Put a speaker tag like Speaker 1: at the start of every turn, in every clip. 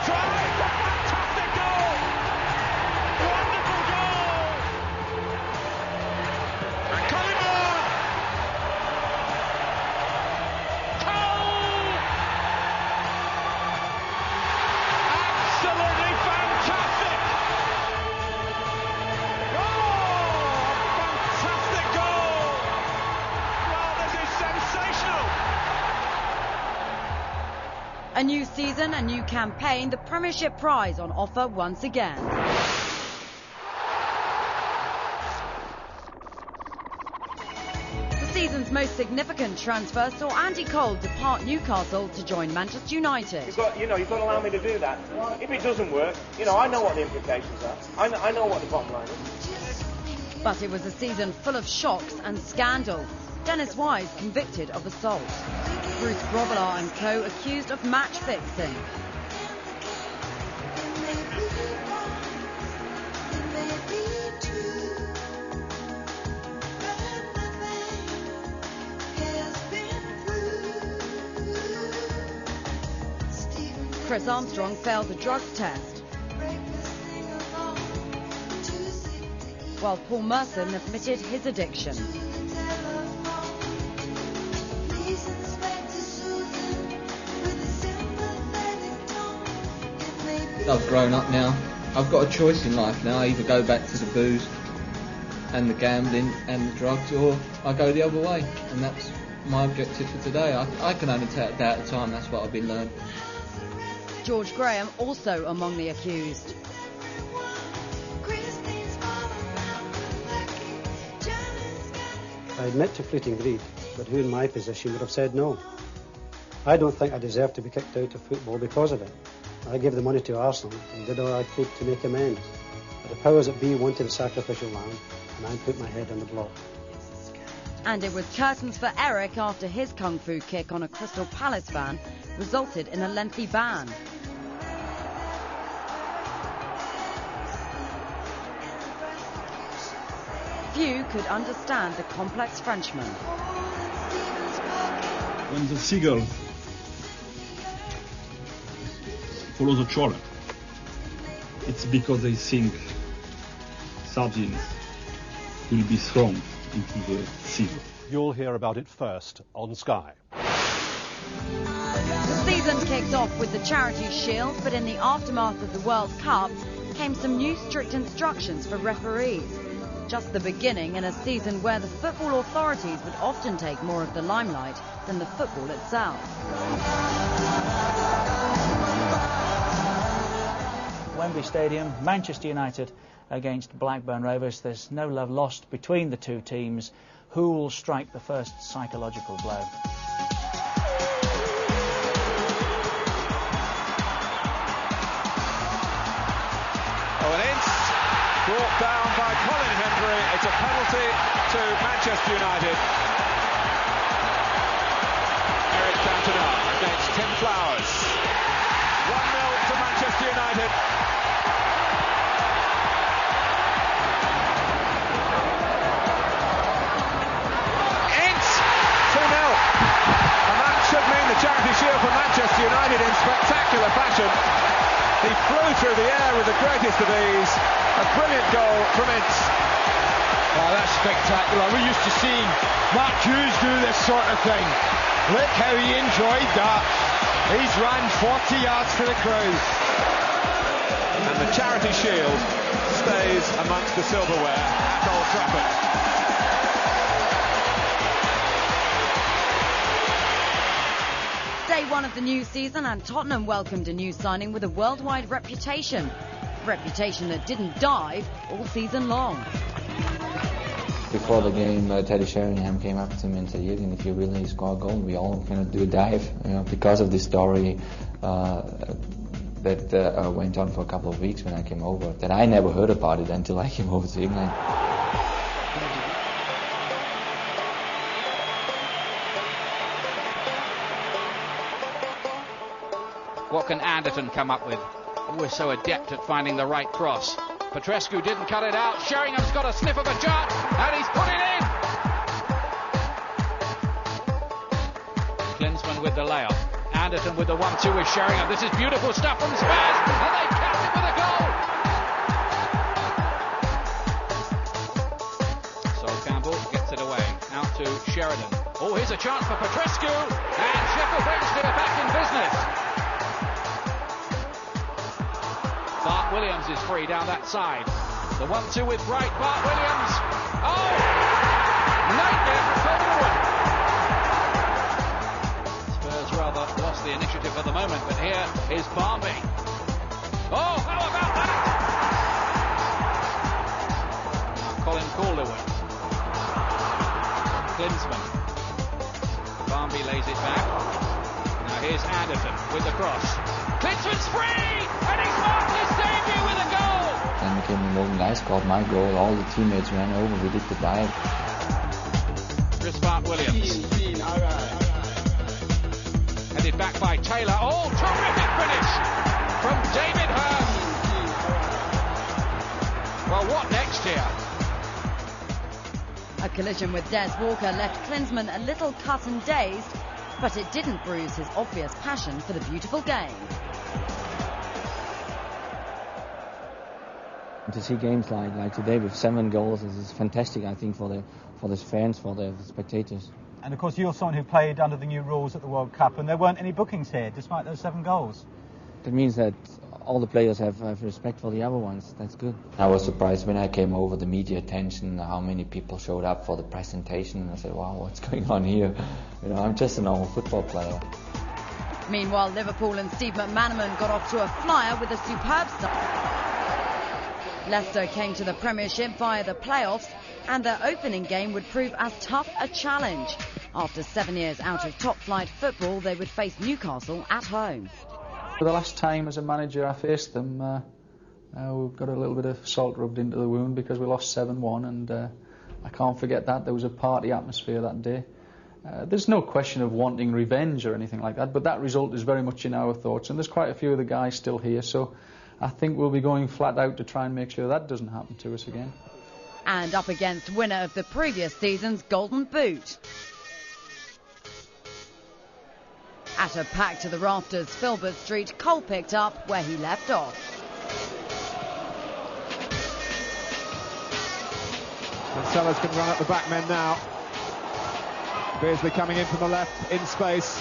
Speaker 1: drive, fantastic goal! Wonderful goal! And Collymore! Goal! Absolutely fantastic! Fantastic goal! Well, this is sensational!
Speaker 2: A new season, a new campaign, the Premiership prize on offer once again. The season's most significant transfer saw Andy Cole depart Newcastle to join Manchester United.
Speaker 3: You've got to allow me to do that. If it doesn't work, I know what the implications are. I know what the bottom line is.
Speaker 2: But it was a season full of shocks and scandal. Dennis Wise convicted of assault. Bruce Grobbelaar and co accused of match fixing. Chris Armstrong failed the drugs test, while Paul Merson admitted his addiction.
Speaker 4: I've grown up now. I've got a choice in life now. I either go back to the booze and the gambling and the drugs, or I go the other way. And that's my objective for today. I can only take a day at a time. That's what I've been learning.
Speaker 2: George Graham also among the accused.
Speaker 5: I admit to fleeting greed, but who in my position would have said no? I don't think I deserve to be kicked out of football because of it. I gave the money to Arsenal and did all I could to make amends. But the powers that be wanted a sacrificial lamb, and I put my head on the block.
Speaker 2: And it was curtains for Eric after his kung fu kick on a Crystal Palace fan resulted in a lengthy ban. Few could understand the complex Frenchman.
Speaker 6: When the seagull follows a trawler, it's because they think sardines will be thrown into the sea.
Speaker 7: You'll hear about it first on Sky.
Speaker 2: The season kicked off with the Charity Shield, but in the aftermath of the World Cup came some new strict instructions for referees. Just the beginning in a season where the football authorities would often take more of the limelight than the football itself.
Speaker 8: Wembley Stadium, Manchester United against Blackburn Rovers. There's no love lost between the two teams. Who will strike the first psychological blow?
Speaker 1: Brought down by Colin Hendry. It's a penalty to Manchester United. Eric Cantona against Tim Flowers. 1-0 to Manchester United. Ince 2-0. And that should mean the Charity Shield for Manchester United in spectacular fashion. He flew through the air with the greatest of ease. A brilliant goal from Ince.
Speaker 9: Oh, that's spectacular. We're used to seeing Mark Hughes do this sort of thing. Look how he enjoyed that. He's ran 40 yards to the crowd.
Speaker 1: And the Charity Shield stays amongst the silverware at Old Trafford.
Speaker 2: Day one of the new season, and Tottenham welcomed a new signing with a worldwide reputation. Reputation that didn't dive all season long.
Speaker 10: Before the game, Teddy Sheringham came up to me and said, "Jürgen, if you really score a goal, we all going to do a dive." Because of this story that went on for a couple of weeks when I came over, that I never heard about it until I came over to England.
Speaker 11: What can Anderton come up with? Always so adept at finding the right cross. Petrescu didn't cut it out. Sheringham's got a sniff of a chance, and he's put it in. Klinsmann with the layoff. Anderton with the 1-2 with Shearer. This is beautiful stuff from Spurs, and they capped it with a goal. Sol Campbell gets it away, out to Sheridan. Oh, here's a chance for Petrescu, and Sheffield Wednesday are back in business. Bart Williams is free down that side. The 1-2 with Bright, Bart Williams. Oh! Nightmare for Coleman. Spurs rather lost the initiative for the moment, but here is Barmby. Oh, how about that? Now Colin Calderwood. Klinsmann. Barmby lays it back. Now here's Anderton with the cross. Klinsmann's free! And he's marked his debut with a goal!
Speaker 10: Then we came in and I scored my goal. All the teammates ran over. We did the dive.
Speaker 11: Chris Bart Williams. Headed back by Taylor. Oh, terrific finish from David Hearn. Well, what next here?
Speaker 2: A collision with Des Walker left Klinsmann a little cut and dazed, but it didn't bruise his obvious passion for the beautiful game.
Speaker 10: To see games like today with 7 goals is fantastic, I think, for the fans, for the spectators.
Speaker 12: And of course you're someone who played under the new rules at the World Cup, and there weren't any bookings here despite those 7 goals.
Speaker 10: That means that all the players have respect for the other ones. That's good. I was surprised when I came over, the media attention, how many people showed up for the presentation. I said, wow, what's going on here? You know, I'm just a normal football player.
Speaker 2: Meanwhile, Liverpool and Steve McManaman got off to a flyer with a superb start. Leicester came to the Premiership via the playoffs, and their opening game would prove as tough a challenge. After 7 years out of top-flight football, they would face Newcastle at home.
Speaker 13: For the last time as a manager I faced them, we've got a little bit of salt rubbed into the wound because we lost 7-1, and I can't forget that. There was a party atmosphere that day. There's no question of wanting revenge or anything like that, but that result is very much in our thoughts, and there's quite a few of the guys still here, so I think we'll be going flat out to try and make sure that doesn't happen to us again.
Speaker 2: And up against winner of the previous season's Golden Boot. At a pack to the rafters, Filbert Street, Cole picked up where he left off.
Speaker 1: And Sellers can run at the back men now. Beardsley coming in from the left, in space.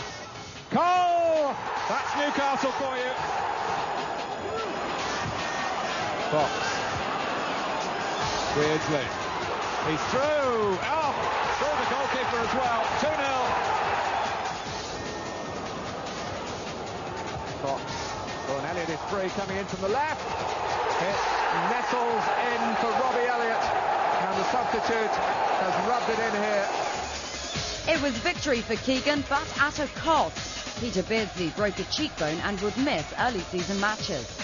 Speaker 1: Cole! That's Newcastle for you. Fox. Beardsley. He's through. Oh, through the goalkeeper as well. 2-0. Fox. Well, and Elliott is free coming in from the left. It nestles in for Robbie Elliott. And the substitute has rubbed it in here.
Speaker 2: It was victory for Keegan, but at a cost. Peter Beardsley broke a cheekbone and would miss early season matches.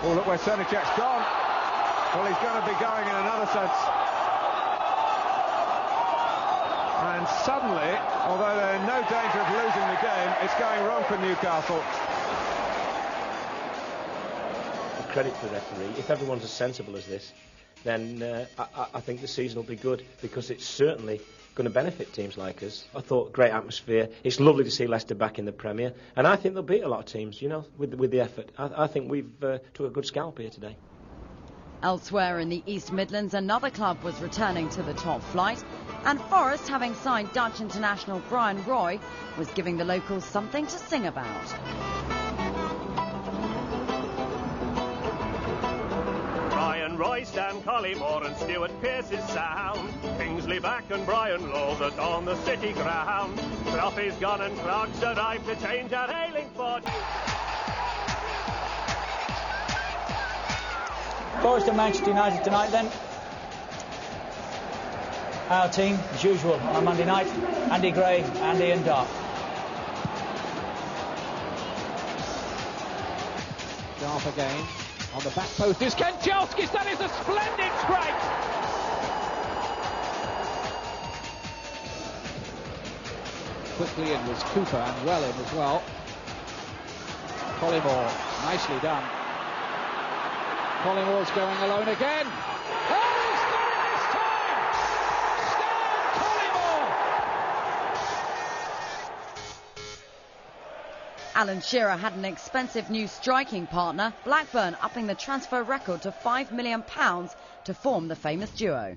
Speaker 1: Oh, look where Srnicek's gone. Well, he's going to be going in another sense. And suddenly, although they're in no danger of losing the game, it's going wrong for Newcastle.
Speaker 3: Credit to the referee. If everyone's as sensible as this, then I think the season will be good, because it's certainly going to benefit teams like us. I thought great atmosphere. It's lovely to see Leicester back in the Premier, and I think they'll beat a lot of teams, you know, with the effort. I think we've took a good scalp here today.
Speaker 2: Elsewhere in the East Midlands, another club was returning to the top flight, and Forest, having signed Dutch international Brian Roy, was giving the locals something to sing about.
Speaker 14: Roy, Stan Collymore and Stuart Pearce's sound. Kingsley back and Brian Laws are on the city ground. Clough is gone and Clark's arrived to change our hailing for.
Speaker 8: Forest and Manchester United tonight then. Our team, as usual, on a Monday night. Andy Gray and Ian Dark.
Speaker 1: Sharp again. On the back post is Kędzielskis. That is a splendid strike. Quickly in was Cooper, and well in as well. Collymore, nicely done. Collymore's going alone again. Oh, he's got it this time!
Speaker 2: Alan Shearer had an expensive new striking partner, Blackburn upping the transfer record to £5 million to form the famous duo.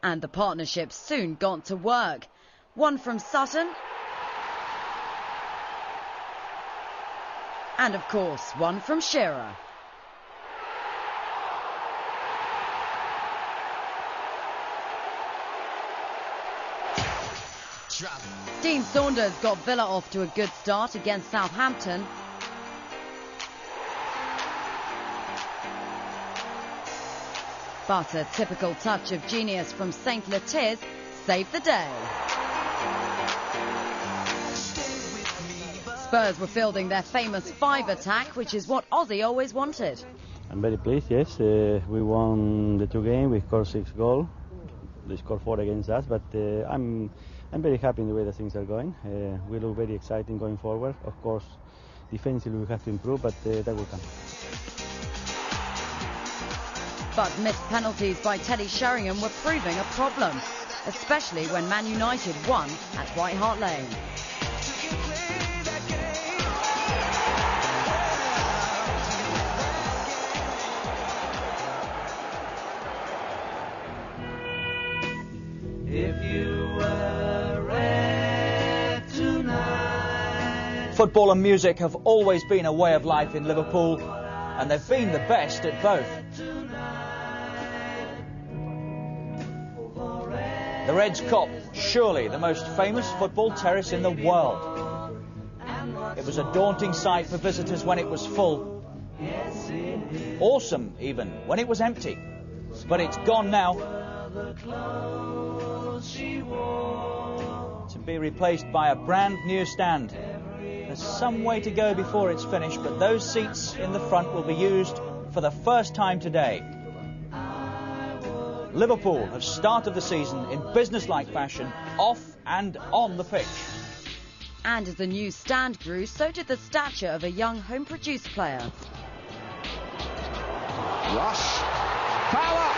Speaker 2: And the partnership soon got to work. One from Sutton, and of course one from Shearer. Dean Saunders got Villa off to a good start against Southampton. But a typical touch of genius from St. Letiz saved the day. Spurs were fielding their famous 5 attack, which is what Ozzy always wanted.
Speaker 15: I'm very pleased, yes. We won the 2 games, we scored 6 goals. They scored 4 against us, but I'm very happy in the way that things are going. We look very exciting going forward. Of course, defensively we have to improve, but that will come.
Speaker 2: But missed penalties by Teddy Sheringham were proving a problem, especially when Man United won at White Hart Lane.
Speaker 16: If you were red tonight.
Speaker 8: Football and music have always been a way of life in Liverpool, and they've been the best at both. The Reds Cop, surely the most famous football terrace in the world. It was a daunting sight for visitors when it was full. Awesome, even, when it was empty. But it's gone now. To be replaced by a brand new stand. There's some way to go before it's finished, but those seats in the front will be used for the first time today. Liverpool have started the season in business-like fashion, off and on the pitch.
Speaker 2: And as the new stand grew, so did the stature of a young home-produced player.
Speaker 1: Rush. Power.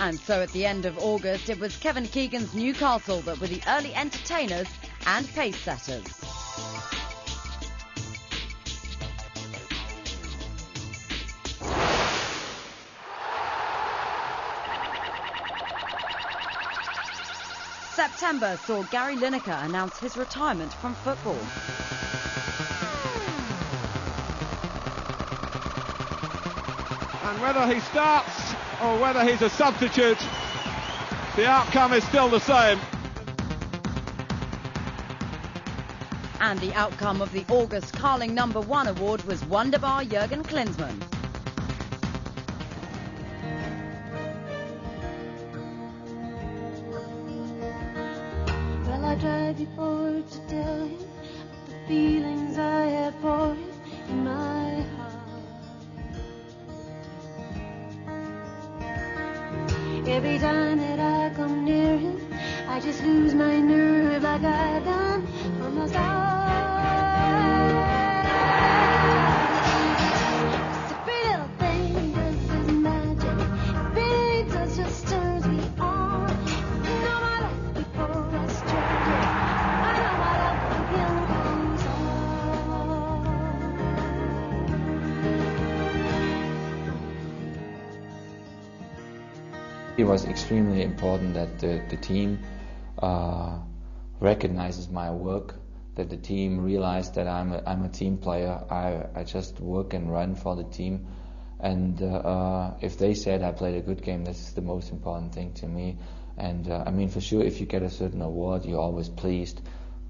Speaker 2: And so at the end of August, it was Kevin Keegan's Newcastle that were the early entertainers and pace setters. September saw Gary Lineker announce his retirement from football.
Speaker 1: And whether he starts or whether he's a substitute, the outcome is still the same.
Speaker 2: And the outcome of the August Carling #1 award was Wunderbar Jürgen Klinsmann.
Speaker 17: Well, I drive you forward to tell him the feelings I have for him in my heart. Every time that I come near him, I just lose my nerve like I've done from the start. It's a pretty little thing, does his magic. It really does just turns me on. You know my life before I strike it. I know my love for him comes
Speaker 10: It was extremely important that the team recognizes my work, that the team realized that I'm a team player. I just work and run for the team, and if they said I played a good game, that's the most important thing to me. And I mean, for sure, if you get a certain award, you're always pleased,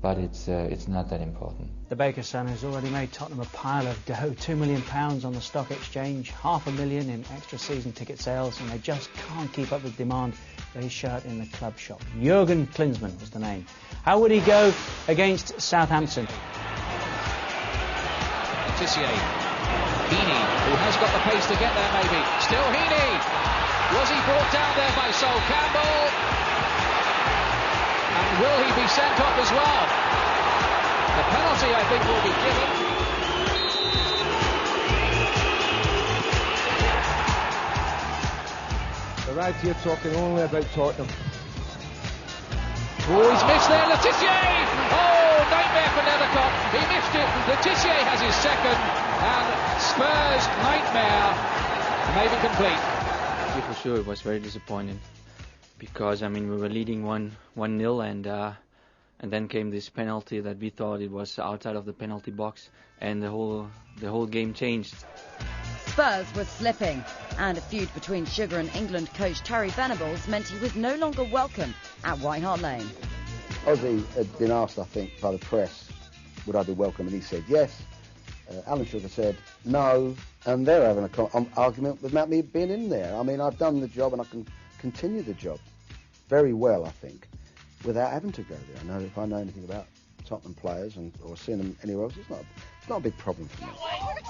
Speaker 10: but it's not that important.
Speaker 8: The Baker son has already made Tottenham a pile of dough, £2 million on the stock exchange, $500,000 in extra season ticket sales, and they just can't keep up with demand for his shirt in the club shop. Jürgen Klinsmann was the name. How would he go against Southampton?
Speaker 11: Tissier. Heaney, who has got the pace to get there maybe. Still Heaney. Was he brought down there by Sol Campbell? And will he be sent off as well? The penalty, I think, will be given.
Speaker 9: They're right here talking only about Tottenham.
Speaker 11: Oh, he's missed there. Le Tissier! Oh, nightmare for Nethercott. He missed it. Le Tissier has his second, and Spurs' nightmare may be complete.
Speaker 10: For sure, it was very disappointing because we were leading 1-0 and then came this penalty that we thought it was outside of the penalty box, and the whole game changed.
Speaker 2: Spurs were slipping, and a feud between Sugar and England coach Terry Venables meant he was no longer welcome at White Hart Lane.
Speaker 18: Ozzy had been asked, I think, by the press, would I be welcome, and he said yes. Alan Sugar said no, and they're having an argument about me being in there. I mean, I've done the job and I can continue the job very well, I think, without having to go there. I know if I know anything about Tottenham players or seeing them anywhere else, it's not a big problem for me.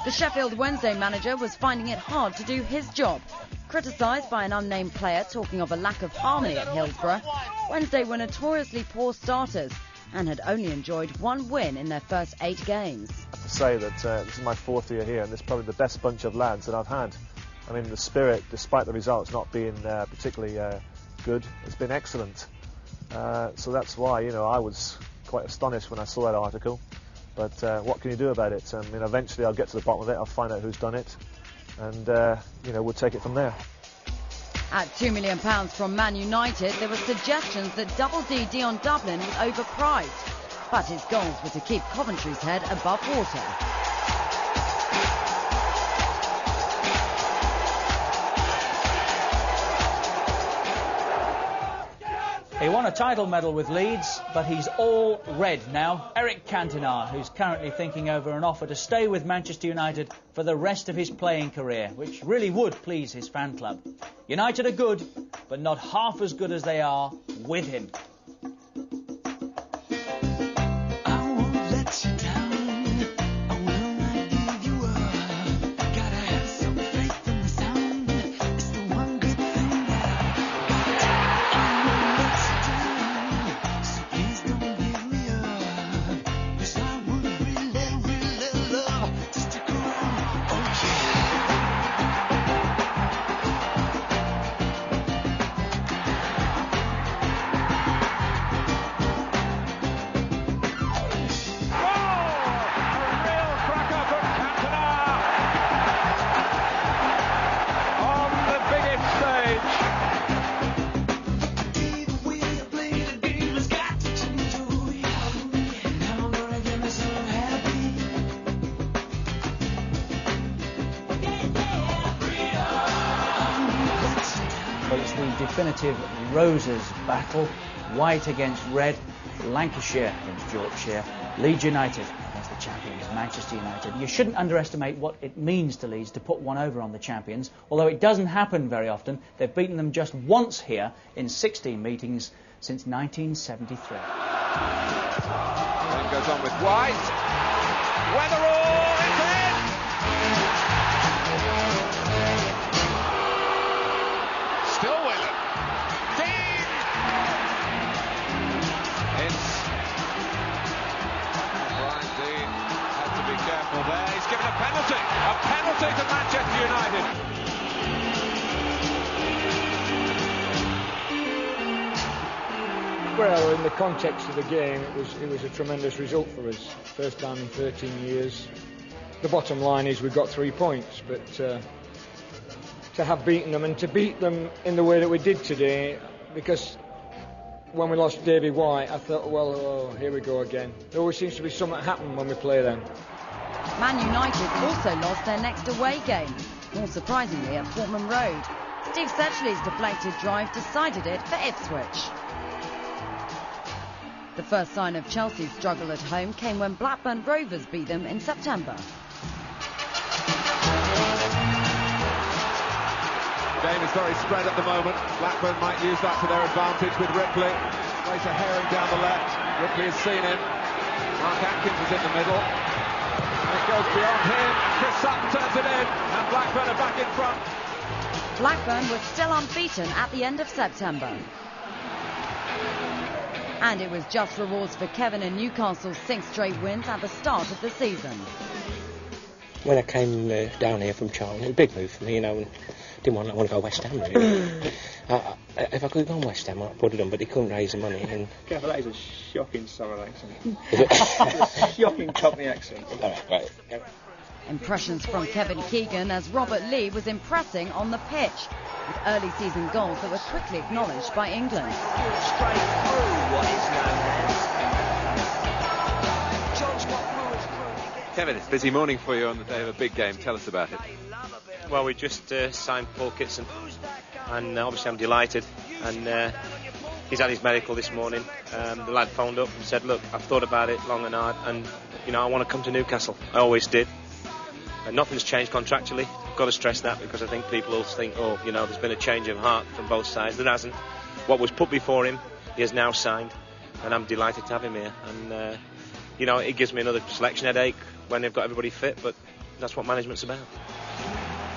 Speaker 2: The Sheffield Wednesday manager was finding it hard to do his job. Criticised by an unnamed player talking of a lack of harmony at Hillsborough, Wednesday were notoriously poor starters and had only enjoyed one win in their first 8 games.
Speaker 19: I have to say that this is my 4th year here, and this is probably the best bunch of lads that I've had. I mean, the spirit, despite the results not being particularly good, has been excellent. So that's why, I was quite astonished when I saw that article. But what can you do about it? I mean, eventually I'll get to the bottom of it, I'll find out who's done it, and, we'll take it from there.
Speaker 2: At £2 million from Man United, there were suggestions that Double D Dion Dublin was overpriced, but his goals were to keep Coventry's head above water.
Speaker 8: He won a title medal with Leeds, but he's all red now. Eric Cantona, who's currently thinking over an offer to stay with Manchester United for the rest of his playing career, which really would please his fan club. United are good, but not half as good as they are with him. Definitive Roses battle. White against red, Lancashire against Yorkshire, Leeds United against the champions Manchester United. You shouldn't underestimate what it means to Leeds to put one over on the champions, although it doesn't happen very often. They've beaten them just once here in 16 meetings since 1973.
Speaker 1: Then goes on with White. Weatherall is in! Still Whelan. Dean! It's Brian Dean had to be careful there. He's given a penalty. A penalty to Manchester United.
Speaker 20: Well, in the context of the game, it was a tremendous result for us. First time in 13 years. The bottom line is we've got 3 points, but to have beaten them and to beat them in the way that we did today, because when we lost Davy White, I thought, well, here we go again. There always seems to be something happen when we play them.
Speaker 2: Man United also lost their next away game, more surprisingly at Portman Road. Steve Setchley's deflected drive decided it for Ipswich. The first sign of Chelsea's struggle at home came when Blackburn Rovers beat them in September.
Speaker 1: The game is very spread at the moment. Blackburn might use that to their advantage with Ripley. Plays a herring down the left. Ripley has seen him. Mark Atkins is in the middle. It goes beyond him. Chris Sutton turns it in. And Blackburn are back in front.
Speaker 2: Blackburn was still unbeaten at the end of September. And it was just rewards for Kevin and Newcastle's 6 straight wins at the start of the season.
Speaker 21: When I came down here from Charlton, it was a big move for me, and
Speaker 3: didn't want to go West Ham, really. If I could have gone West Ham, I'd put it on, but they couldn't raise the money. And
Speaker 21: Careful, that is a shocking Surrey accent. Is it? Shocking Cockney accent.
Speaker 3: All right.
Speaker 2: Impressions from Kevin Keegan as Robert Lee was impressing on the pitch, with early season goals that were quickly acknowledged by England.
Speaker 16: Straight through what is known as John Scott.
Speaker 22: Kevin, it's a busy morning for you on the day of a big game. Tell us about it.
Speaker 3: Well, we just signed Paul Kitson, and obviously I'm delighted. And he's had his medical this morning. The lad phoned up and said, look, I've thought about it long and hard, and I want to come to Newcastle. I always did. And nothing's changed contractually. I've got to stress that, because I think people will think, there's been a change of heart from both sides. There hasn't. What was put before him, he has now signed, and I'm delighted to have him here. And it gives me another selection headache when they've got everybody fit, but that's what management's about.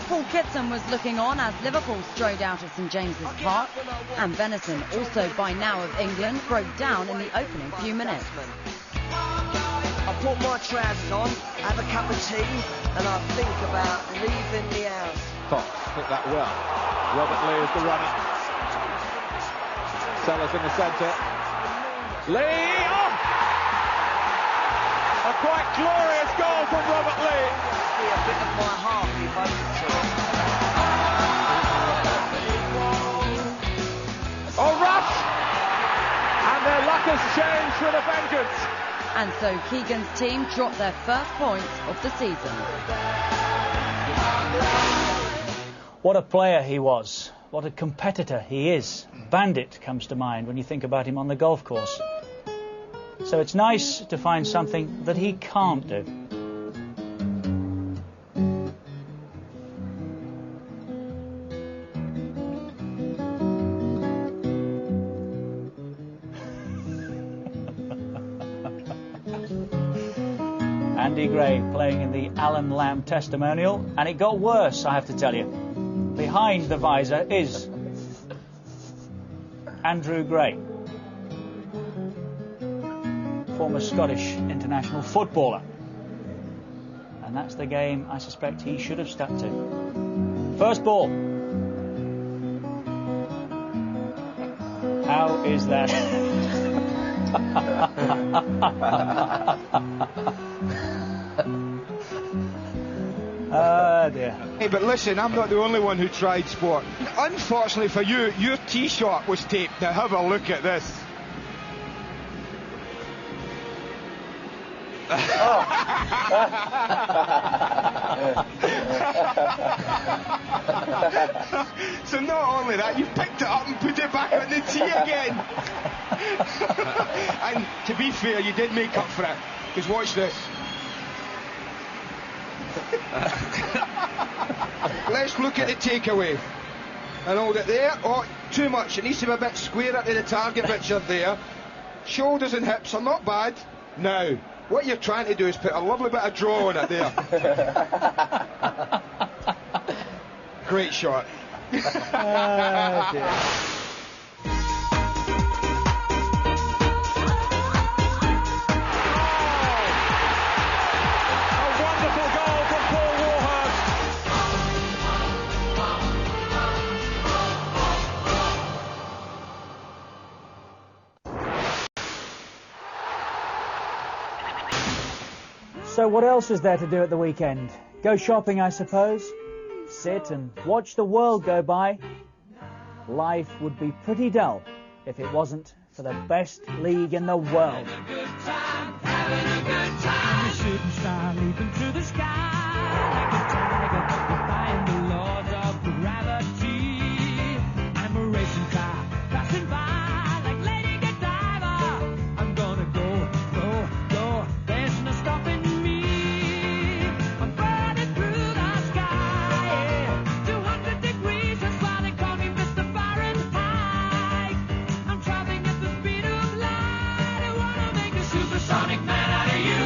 Speaker 2: Paul Kitson was looking on as Liverpool strode out of St James's Park, and Venison, also by now of England, broke down in the opening few minutes.
Speaker 16: I put my trousers on, have a cup of tea, and I think about leaving the house.
Speaker 11: Fox hit that well. Robert Lee is the runner. Sellers in the centre. Lee off! A quite glorious goal from Robert Lee.
Speaker 16: Be a bit of my heart devoted to it.
Speaker 11: Oh, rush! And their luck has changed with a vengeance.
Speaker 2: And so Keegan's team dropped their first points of the season.
Speaker 8: What a player he was. What a competitor he is. Bandit comes to mind when you think about him on the golf course. So it's nice to find something that he can't do. Andy Gray playing in the Alan Lamb testimonial, and it got worse, I have to tell you. Behind the visor is Andrew Gray, former Scottish international footballer. And that's the game I suspect he should have stuck to. First ball. How is that? Oh dear.
Speaker 9: Hey, but listen, I'm not the only one who tried sport. Unfortunately for you, your tee shot was taped. Now have a look at this. So not only that, you've picked it up and put it back on the tee again. And to be fair, you did make up for it. Because watch this. Let's look at the takeaway. And hold it there. Oh, too much. It needs to be a bit square up to the target, Richard, there. Shoulders and hips are not bad. Now, what you're trying to do is put a lovely bit of draw on it there. Great shot.
Speaker 8: Oh dear. So what else is there to do at the weekend? Go shopping, I suppose? Sit and watch the world go by? Life would be pretty dull if it wasn't for the best league in the world.
Speaker 16: Having a good time. The shooting star leaping through the sky like a tiger, defying the laws of gravity. I'm a racing car passing by like Lady Godiva. I'm gonna go, go, go. There's no stopping me. I'm burning through the sky. 200 degrees, that's why they call me Mr. Fahrenheit. I'm traveling at the speed of light. I wanna make a supersonic man out of you.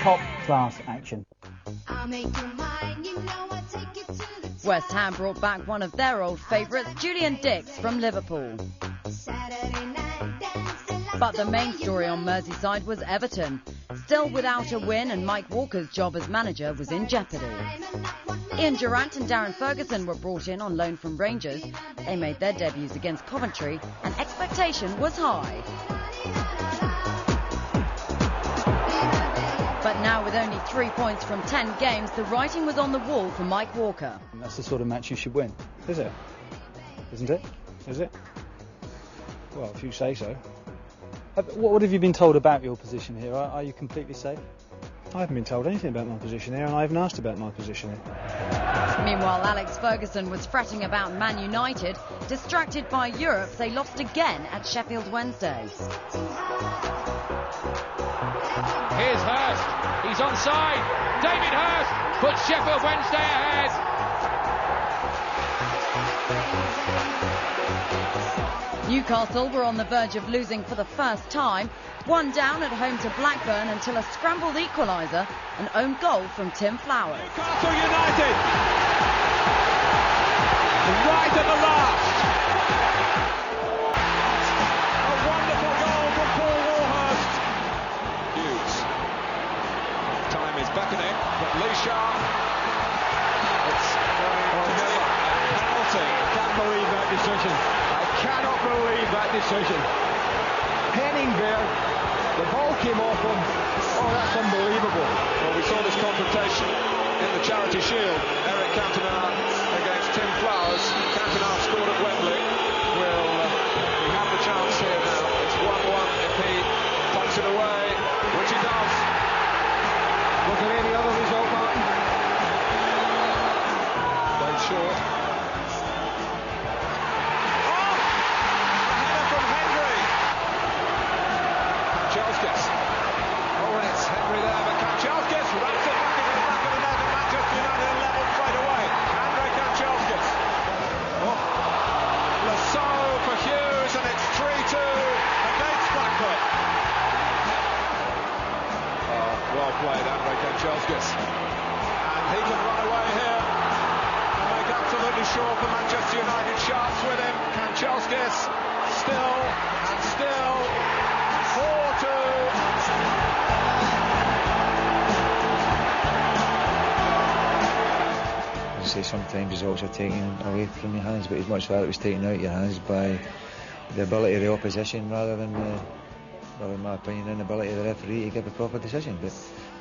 Speaker 8: top-class action.
Speaker 2: West Ham brought back one of their old favourites, Julian Dix from Liverpool. But the main story on Merseyside was Everton. Still without a win, and Mike Walker's job as manager was in jeopardy. Ian Durrant and Darren Ferguson were brought in on loan from Rangers. They made their debuts against Coventry, and expectation was high. But now with only 3 points from 10 games, the writing was on the wall for Mike Walker.
Speaker 12: That's the sort of match you should win, is it? Isn't it? Is it? Well, if you say so. What have you been told about your position here? Are you completely safe? I haven't been told anything about my position here, and I haven't asked about my position here.
Speaker 2: Meanwhile, Alex Ferguson was fretting about Man United. Distracted by Europe, they lost again at Sheffield Wednesday.
Speaker 11: Here's Hurst. He's onside. David Hurst puts Sheffield Wednesday ahead.
Speaker 2: Newcastle were on the verge of losing for the first time. One down at home to Blackburn until a scrambled equaliser, an own goal from Tim Flowers.
Speaker 1: Newcastle United! Right at the last! A wonderful goal from Paul Warhurst. Hughes. Time is beckoning, but Lee Sharp. It's going to be a penalty.
Speaker 9: I can't believe that decision. I cannot believe that decision. Henningberg, the ball came off him. Oh, that's unbelievable.
Speaker 1: Well, we saw this confrontation in the Charity Shield. Eric Cantona against Tim Flowers. Cantona scored at Wembley. We have the chance here now. It's 1-1 if he punts it away, which he does.
Speaker 9: Was there any other result, Martin?
Speaker 1: Very short. Kanchelskis. Oh, and it's Henry there, but Kanchelskis wraps it back into the back of the net, and Manchester United are level straight away. Andre Kanchelskis. Oh. Lasso for Hughes, and it's 3-2 against Blackburn. Oh, well played, Andre Kanchelskis. And he can run away here and make absolutely sure for Manchester United. Sharps with him. Kanchelskis still and still. 4-2.
Speaker 4: I say sometimes results are taken away from your hands, but it's much rather it was taken out of your hands by the ability of the opposition rather than in my opinion, the inability of the referee to give a proper decision. But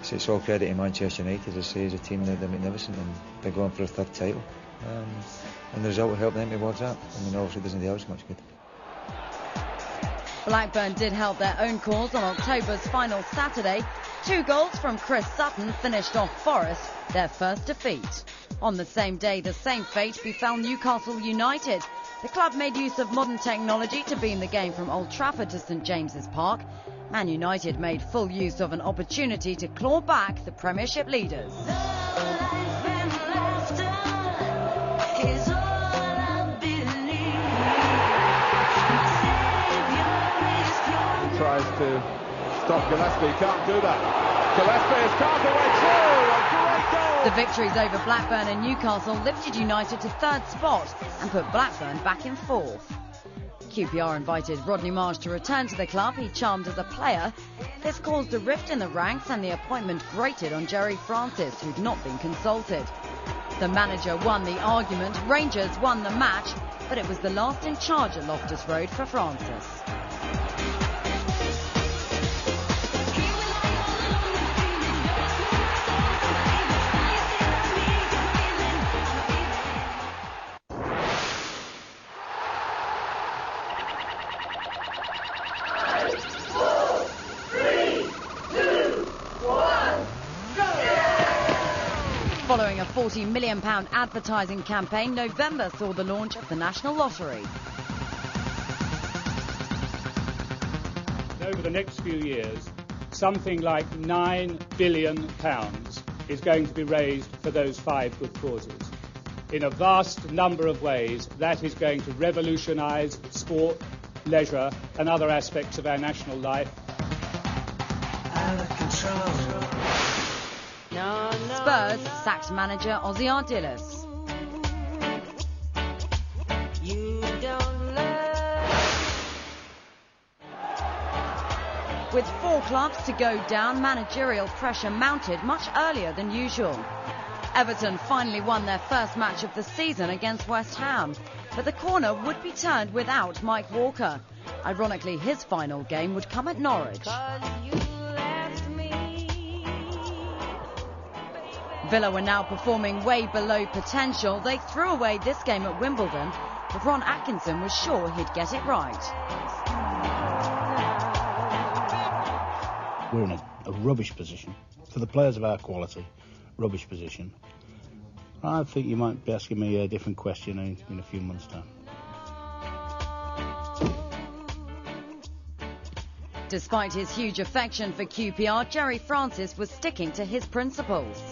Speaker 4: it's all credit to Manchester United, as I say, as a team. They're magnificent and they're going for a third title. And the result will help them towards that. I mean, obviously it doesn't do us much good.
Speaker 2: Blackburn did help their own cause on October's final Saturday. 2 goals from Chris Sutton finished off Forest, their first defeat. On the same day, the same fate befell Newcastle United. The club made use of modern technology to beam the game from Old Trafford to St James's Park. Man United made full use of an opportunity to claw back the Premiership leaders.
Speaker 1: Tries to stop Gillespie, can't do that. Gillespie has carved away through, a great goal!
Speaker 2: The victories over Blackburn and Newcastle lifted United to 3rd spot and put Blackburn back in 4th. QPR invited Rodney Marsh to return to the club. He charmed as a player. This caused a rift in the ranks, and the appointment grated on Jerry Francis, who'd not been consulted. The manager won the argument, Rangers won the match, but it was the last in charge at Loftus Road for Francis. Following a £40 million advertising campaign, November saw the launch of the National Lottery.
Speaker 5: Over the next few years, something like £9 billion is going to be raised for those 5 good causes. In a vast number of ways, that is going to revolutionise sport, leisure and other aspects of our national life.
Speaker 16: Out of control.
Speaker 2: Spurs sacked manager Dalglish. With 4 clubs to go down, managerial pressure mounted much earlier than usual. Everton finally won their first match of the season against West Ham, but the corner would be turned without Mike Walker. Ironically, his final game would come at Norwich. Villa were now performing way below potential. They threw away this game at Wimbledon, but Ron Atkinson was sure he'd get it right.
Speaker 6: We're in a rubbish position. For the players of our quality, rubbish position. I think you might be asking me a different question in a few months' time.
Speaker 2: Despite his huge affection for QPR, Gerry Francis was sticking to his principles.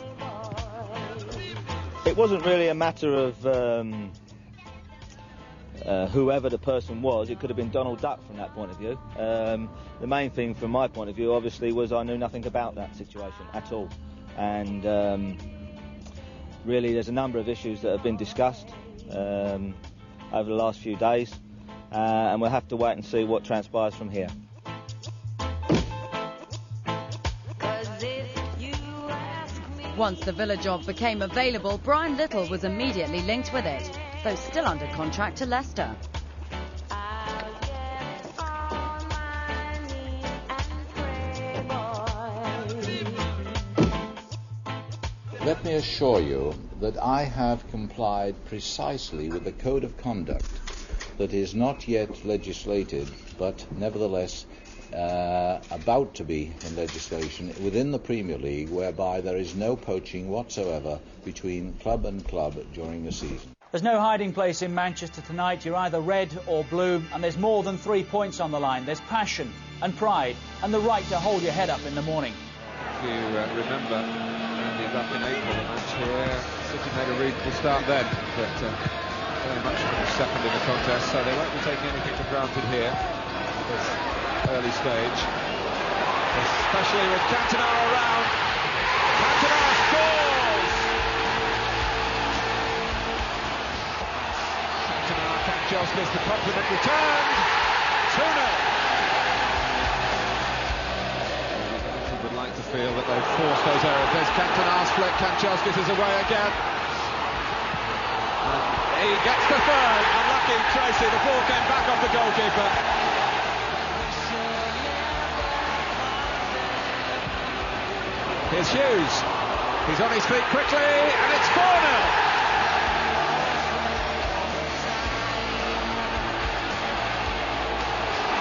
Speaker 7: It wasn't really a matter of whoever the person was. It could have been Donald Duck from that point of view. The main thing from my point of view, obviously, was I knew nothing about that situation at all. And really, there's a number of issues that have been discussed over the last few days, and we'll have to wait and see what transpires from here.
Speaker 2: Once the Villa job became available, Brian Little was immediately linked with it, though still under contract to Leicester.
Speaker 23: Let me assure you that I have complied precisely with the code of conduct that is not yet legislated, but nevertheless about to be in legislation within the Premier League, whereby there is no poaching whatsoever between club and club during the season.
Speaker 8: There's no hiding place in Manchester tonight. You're either red or blue, and there's more than 3 points on the line. There's passion and pride and the right to hold your head up in the morning.
Speaker 22: If you remember, Andy, back in April, the match here, City made a reasonable start then, but very much second in the contest, so they won't be taking anything for granted here at this early stage, especially with Cantona around. Cantona scores! Cantona, Kanchelskis, the compliment returned. 2-0. Would like to feel that they've forced those errors. There's Cantona's flick, Kanchelskis is away again. And he gets the third. Unlucky Tracy, the ball came back off the goalkeeper. Here's Hughes. He's on his feet quickly, and it's 4-0.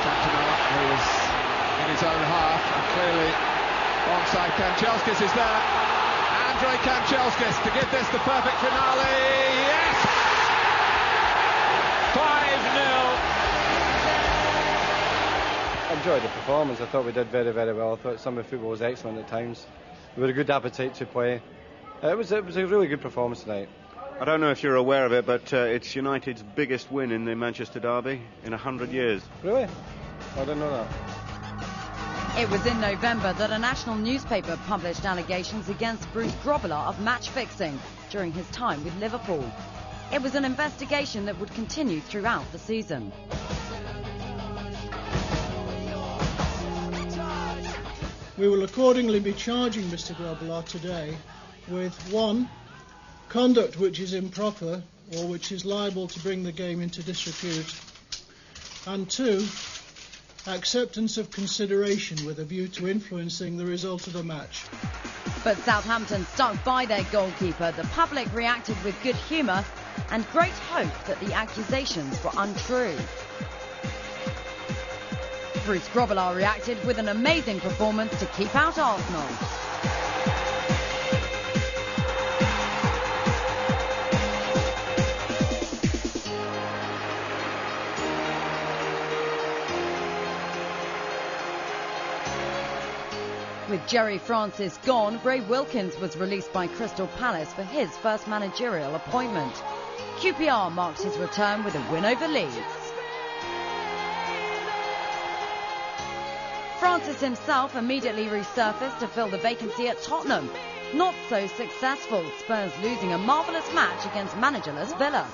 Speaker 22: Cantona, who is in his own half, and clearly onside Kanchelskis is there. Andrei Kanchelskis to give this the perfect finale. Yes! 5-0.
Speaker 24: I enjoyed the performance. I thought we did very, very well. I thought some of the football was excellent at times. We had a good appetite to play. It was a really good performance tonight.
Speaker 25: I don't know if you're aware of it, but it's United's biggest win in the Manchester derby in 100 years.
Speaker 24: Really? I didn't know that.
Speaker 2: It was in November that a national newspaper published allegations against Bruce Grobbelaar of match fixing during his time with Liverpool. It was an investigation that would continue throughout the season.
Speaker 26: We will accordingly be charging Mr Grobbelaar today with 1. Conduct which is improper or which is liable to bring the game into disrepute, and 2. Acceptance of consideration with a view to influencing the result of the match.
Speaker 2: But Southampton stuck by their goalkeeper. The public reacted with good humour and great hope that the accusations were untrue. Bruce Grobbelaar reacted with an amazing performance to keep out Arsenal. With Gerry Francis gone, Ray Wilkins was released by Crystal Palace for his first managerial appointment. QPR marked his return with a win over Leeds. Francis himself immediately resurfaced to fill the vacancy at Tottenham. Not so successful, Spurs losing a marvellous match against managerless Villa.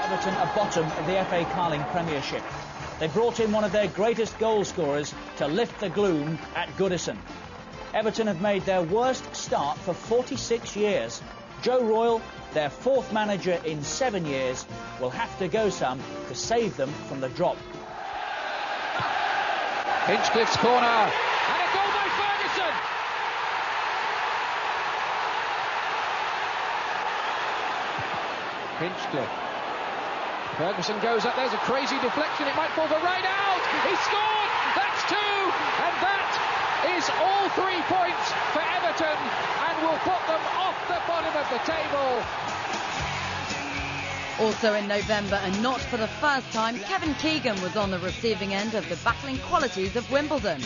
Speaker 10: Everton are bottom of the FA Carling Premiership. They brought in one of their greatest goal scorers to lift the gloom at Goodison. Everton have made their worst start for 46 years. Joe Royle, their fourth manager in 7 years, will have to go some to save them from the drop.
Speaker 11: Hinchcliffe's corner, and a goal by Ferguson! Hinchcliffe. Ferguson goes up, there's a crazy deflection, it might fall for right out! He scored! That's two! And that is all 3 points for Everton, and will put them off the bottom of the table.
Speaker 2: Also in November, and not for the first time, Kevin Keegan was on the receiving end of the battling qualities of Wimbledon.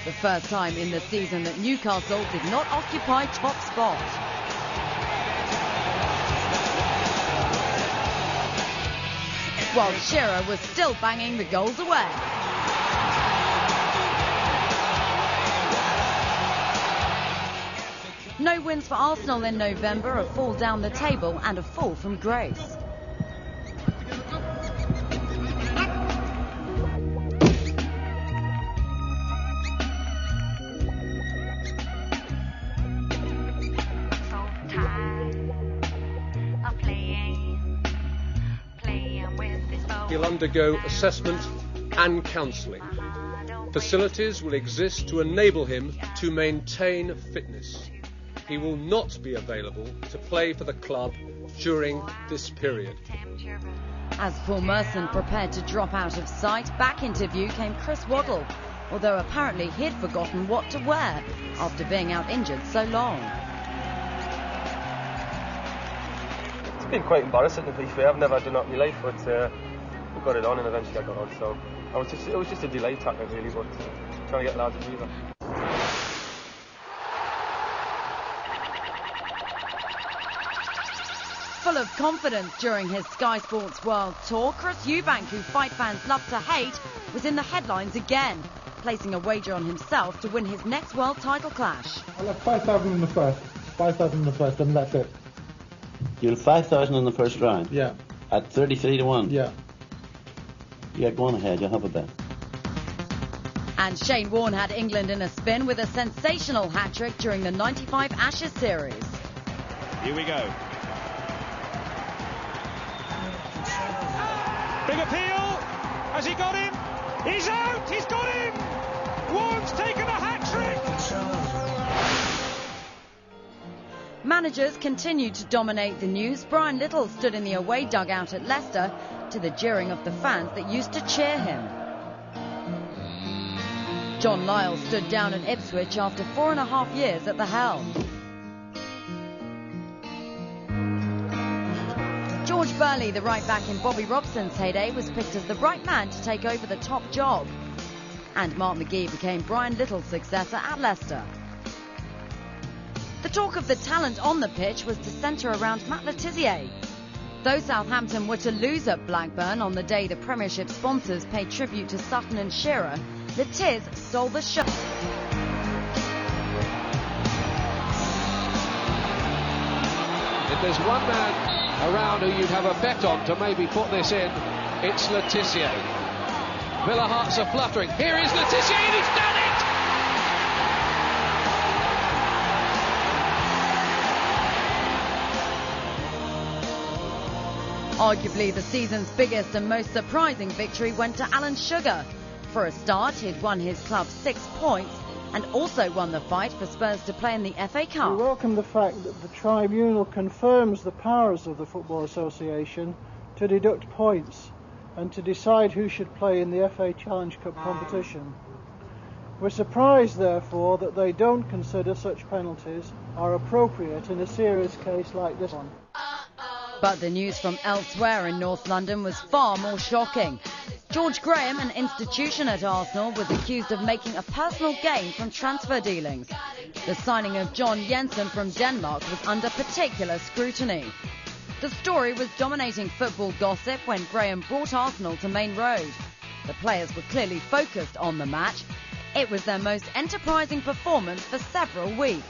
Speaker 2: The first time in the season that Newcastle did not occupy top spot. While Shearer was still banging the goals away. No wins for Arsenal in November, a fall down the table and a fall from grace.
Speaker 13: He'll undergo assessment and counselling. Facilities will exist to enable him to maintain fitness. He will not be available to play for the club during this period.
Speaker 2: As Paul Merson prepared to drop out of sight, back into view came Chris Waddle, although apparently he'd forgotten what to wear after being out injured so long.
Speaker 14: It's been quite embarrassing, to be fair. I've never done that in my life, but we got it on and eventually I got on, so it was just a delayed tactic really, but trying to get lads a breather.
Speaker 2: Full of confidence during his Sky Sports World Tour, Chris Eubank, who fight fans love to hate, was in the headlines again, placing a wager on himself to win his next world title clash.
Speaker 15: I'll have 5,000 in the first. 5,000 in the first, and that's it.
Speaker 17: You'll 5,000 in the first round?
Speaker 15: Yeah.
Speaker 17: At 33 to 1?
Speaker 15: Yeah.
Speaker 17: Yeah, go on ahead, you'll have a bet.
Speaker 2: And Shane Warne had England in a spin with a sensational hat-trick during the 95 Ashes series.
Speaker 1: Here we go. Big appeal. Has he got him? He's out. He's got him. Warne's taken a hat-trick.
Speaker 2: Managers continued to dominate the news. Brian Little stood in the away dugout at Leicester to the jeering of the fans that used to cheer him. John Lyall stood down at Ipswich after 4.5 years at the helm. George Burley, the right back in Bobby Robson's heyday, was picked as the right man to take over the top job. And Mark McGee became Brian Little's successor at Leicester. The talk of the talent on the pitch was to centre around Matt Le Tissier. Though Southampton were to lose at Blackburn on the day the Premiership sponsors paid tribute to Sutton and Shearer, Le Tiss stole the show.
Speaker 11: If there's one man around who you'd have a bet on to maybe put this in, it's Le Tissier. Villa hearts are fluttering. Here is Le Tissier, and he's done it!
Speaker 2: Arguably the season's biggest and most surprising victory went to Alan Sugar. For a start, he'd won his club 6 points and also won the fight for Spurs to play in the FA Cup.
Speaker 26: We welcome the fact that the tribunal confirms the powers of the Football Association to deduct points and to decide who should play in the FA Challenge Cup competition. We're surprised, therefore, that they don't consider such penalties are appropriate in a serious case like this one.
Speaker 2: But the news from elsewhere in North London was far more shocking. George Graham, an institution at Arsenal, was accused of making a personal gain from transfer dealings. The signing of John Jensen from Denmark was under particular scrutiny. The story was dominating football gossip when Graham brought Arsenal to Main Road. The players were clearly focused on the match. It was their most enterprising performance for several weeks.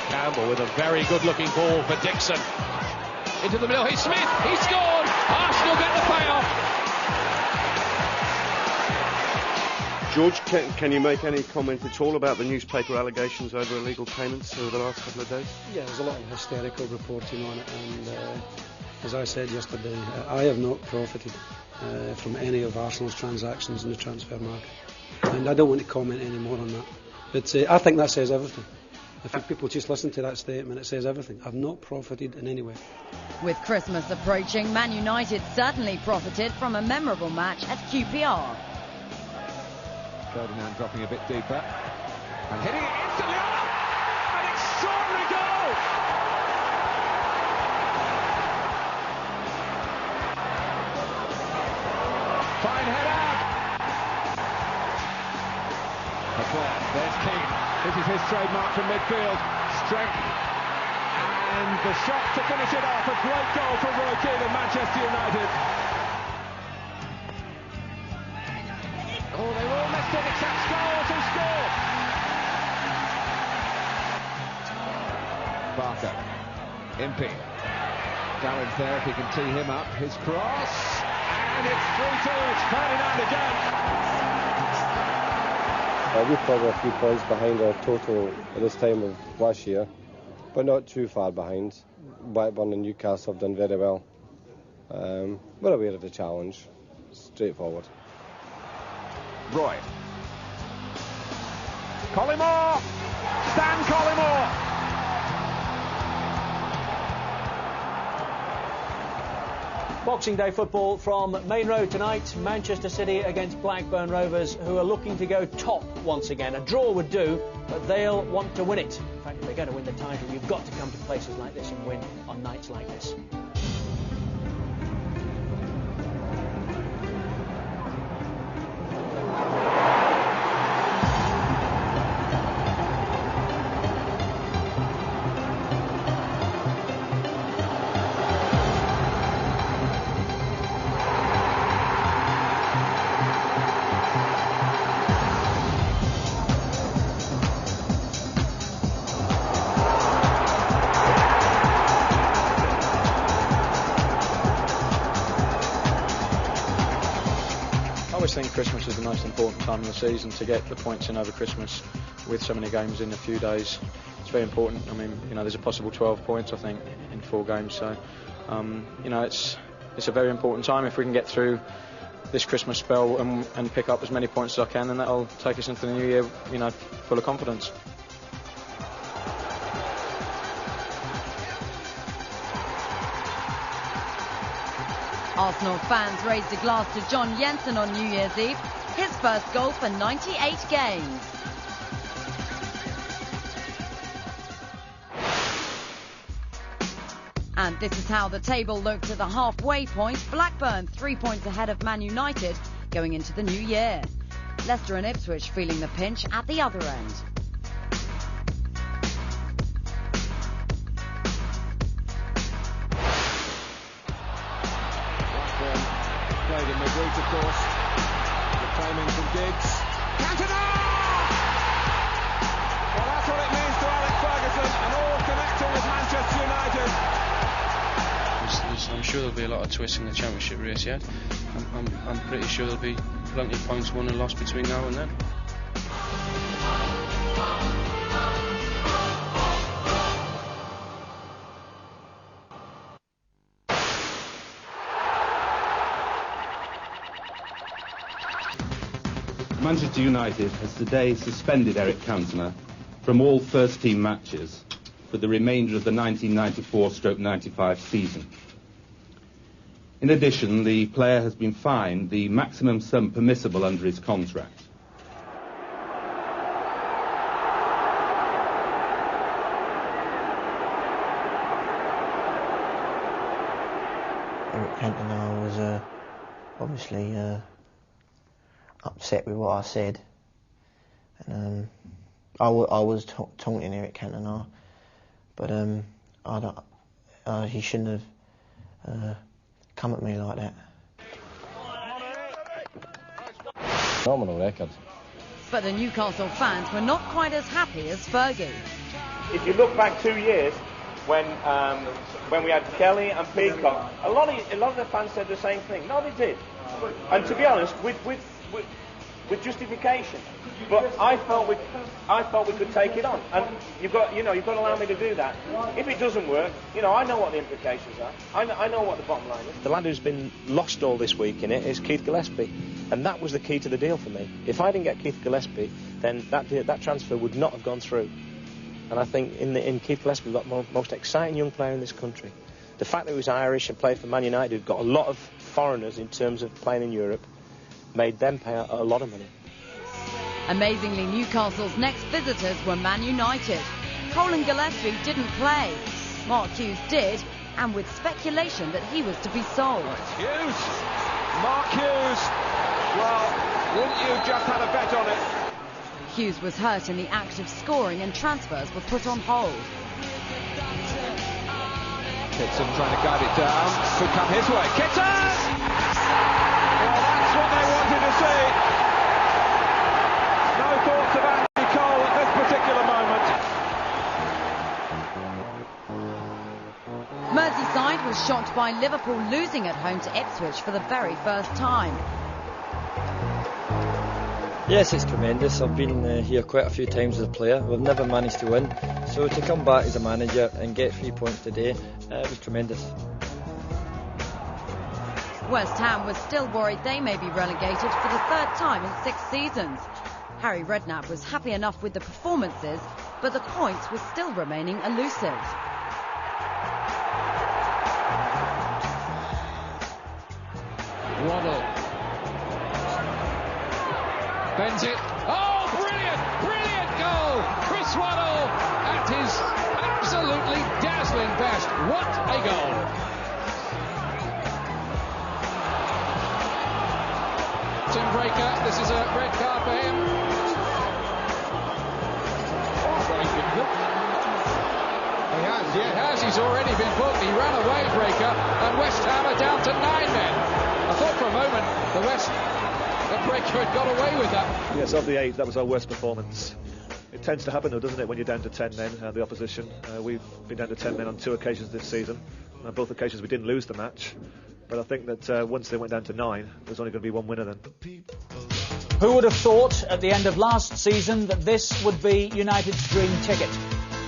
Speaker 11: Campbell with a very good-looking ball for Dixon. Into the middle, he's Smith, he scored! Arsenal get the payoff!
Speaker 25: George, can you make any comment at all about the newspaper allegations over illegal payments over the last couple of days?
Speaker 3: Yeah, there's a lot of hysterical reporting on it, and as I said yesterday, I have not profited from any of Arsenal's transactions in the transfer market, and I don't want to comment any more on that. But I think that says everything. If people just listen to that statement, it says everything. I've not profited in any way.
Speaker 2: With Christmas approaching, Man United certainly profited from a memorable match at QPR.
Speaker 22: Ferdinand dropping a bit deeper and hitting it instantly up. An extraordinary goal! Fine header. McClair, there's Keane. This is his trademark from midfield. Strength. And the shot to finish it off. A great goal from Roy Keane of Manchester United. Oh, they were all messed in except Scott, who scored. Barker. Impey. Darren's there if he can tee him up. His cross. And it's 3-2. It's Ferdinand again.
Speaker 24: We're probably a few points behind our total at this time of last year, but not too far behind. Blackburn and Newcastle have done very well. We're aware of the challenge. Straightforward.
Speaker 22: Roy. Collymore! Stan Collymore!
Speaker 10: Boxing Day football from Main Road tonight. Manchester City against Blackburn Rovers, who are looking to go top once again. A draw would do, but they'll want to win it. In fact, if they're going to win the title, you've got to come to places like this and win on nights like this.
Speaker 12: I think Christmas is the most important time of the season. To get the points in over Christmas with so many games in a few days, it's very important. I mean, you know, there's a possible 12 points, I think, in 4 games. So, you know, it's a very important time. If we can get through this Christmas spell and pick up as many points as I can, then that'll take us into the new year, you know, full of confidence.
Speaker 2: Arsenal fans raised a glass to John Jensen on New Year's Eve, his first goal for 98 games. And this is how the table looked at the halfway point. Blackburn 3 points ahead of Man United going into the new year. Leicester and Ipswich feeling the pinch at the other end.
Speaker 1: Played in midweek, of course. The claiming from Giggs. Cantona! Well, that's what it means to Alex Ferguson, and all connecting with Manchester United.
Speaker 18: I'm sure there'll be a lot of twists in the Championship race yet. I'm pretty sure there'll be plenty of points won and lost between now and then.
Speaker 19: Manchester United has today suspended Eric Cantona from all first-team matches for the remainder of the 1994-95 season. In addition, the player has been fined the maximum sum permissible under his contract.
Speaker 20: Eric Cantona was obviously upset with what I said, and I was taunting Eric Cantona, but he shouldn't have come at me like that.
Speaker 24: Phenomenal record.
Speaker 2: But the Newcastle fans were not quite as happy as Fergie.
Speaker 4: If you look back 2 years, when we had Kelly and Peacock, a lot of the fans said the same thing. No, they did. And to be honest, with justification. But I felt we could take it on, and you've got to allow me to do that. If it doesn't work, I know what the implications are. I know what the bottom line is.
Speaker 5: The lad who's been lost all this week in it is Keith Gillespie, and that was the key to the deal for me. If I didn't get Keith Gillespie, then that transfer would not have gone through. And I think in Keith Gillespie, we've got the most exciting young player in this country. The fact that he was Irish and played for Man Utd, who've got a lot of foreigners in terms of playing in Europe, made them pay a lot of money.
Speaker 2: Amazingly, Newcastle's next visitors were Man United. Cole and Gillespie didn't play. Mark Hughes did, and with speculation that he was to be sold.
Speaker 1: Hughes! Mark Hughes! Well, wouldn't you just have a bet on it?
Speaker 2: Hughes was hurt in the act of scoring and transfers were put on hold.
Speaker 1: Kitson trying to guide it down. Could come his way. Kitson! Well, that's what they wanted to see. No thoughts of Andy Cole at this particular moment.
Speaker 2: Merseyside was shocked by Liverpool losing at home to Ipswich for the very first time.
Speaker 6: Yes, it's tremendous. I've been here quite a few times as a player. We've never managed to win. So to come back as a manager and get 3 points today, it was tremendous.
Speaker 2: West Ham was still worried they may be relegated for the third time in 6 seasons. Harry Redknapp was happy enough with the performances, but the points were still remaining elusive.
Speaker 11: Waddle. Bends it. Oh, brilliant! Brilliant goal! Chris Waddle at his absolutely dazzling best. What a goal! Tim Breaker, this is a red card for him. He has. He's already been booked. He ran away, Breaker, and West Ham are down to 9 men. I thought for a moment that Breaker had got away with that.
Speaker 9: Yes, of the 8, that was our worst performance. It tends to happen though, doesn't it, when you're down to 10 men, the opposition. We've been down to 10 men on 2 occasions this season. On both occasions we didn't lose the match. But I think that once they went down to 9, there's only going to be one winner then.
Speaker 10: Who would have thought at the end of last season that this would be United's dream ticket?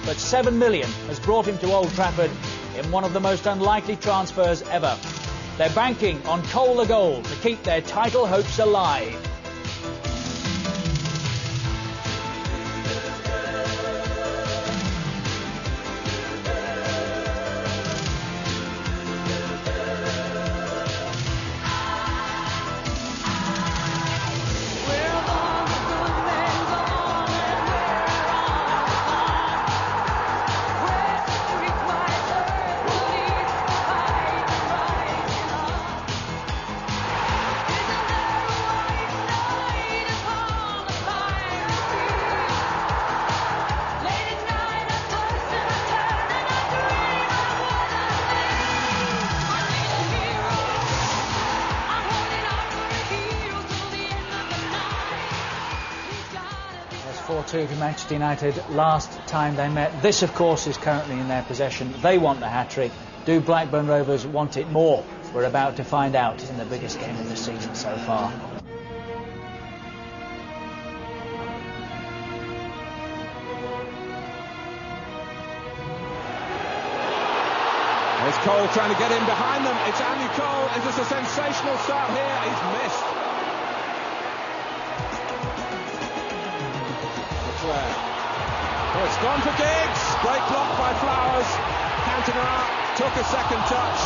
Speaker 10: But 7 million has brought him to Old Trafford in one of the most unlikely transfers ever. They're banking on Cole the goal to keep their title hopes alive. To Manchester United last time they met. This, of course, is currently in their possession. They want the hat-trick. Do Blackburn Rovers want it more? We're about to find out in the biggest game of the season so far.
Speaker 1: There's Cole trying to get in behind them. It's Andy Cole. Is this a sensational start here? He's missed. Oh, it's gone for Giggs. Great block by Flowers. Cantona out. Took a second touch.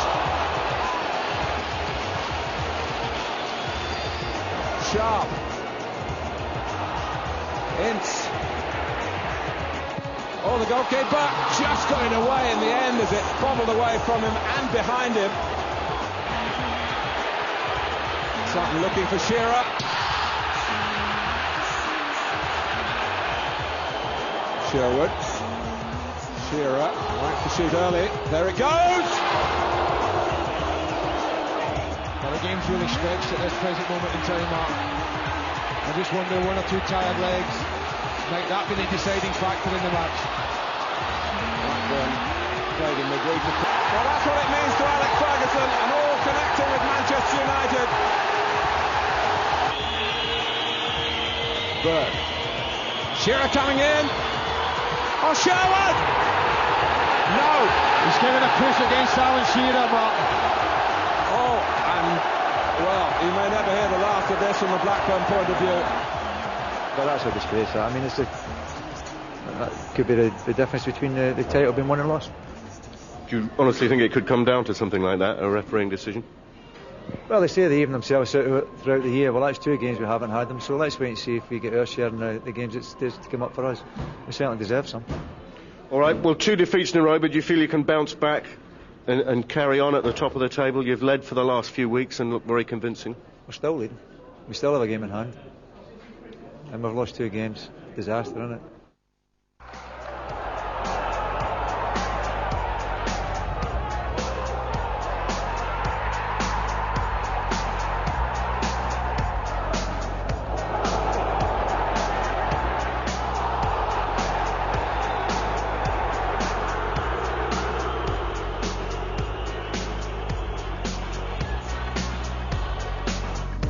Speaker 1: Sharp. Ince. Oh, the goalkeeper just got in away in the end as it bobbled away from him and behind him. Sutton looking for Shearer. Sherwood. Shearer wants to shoot early. There it goes!
Speaker 22: Well, the game's really stretched at this present moment in time, Mark. I just wonder one or two tired legs might that be the deciding factor in the match.
Speaker 1: Blackburn played in the group. Well, that's what it means to Alex Ferguson, and all connecting with Manchester United. Bird. Shearer coming in. Oh, Sherwood! No!
Speaker 22: He's given a push against Alan Shearer, Mark.
Speaker 1: Oh, and, well, you may never hear the last of this from the Blackburn point of view.
Speaker 9: Well, that's a disgrace. I mean, that could be the difference between the title being won and lost.
Speaker 25: Do you honestly think it could come down to something like that, a refereeing decision?
Speaker 9: Well, they say they even themselves out throughout the year. Well, that's 2 games we haven't had them, so let's wait and see if we get our share in the games that's to come up for us. We certainly deserve some.
Speaker 25: All right, well, 2 defeats in a row, but do you feel you can bounce back and carry on at the top of the table? You've led for the last few weeks and look very convincing.
Speaker 9: We're still leading. We still have a game in hand. And we've lost 2 games. Disaster, isn't it?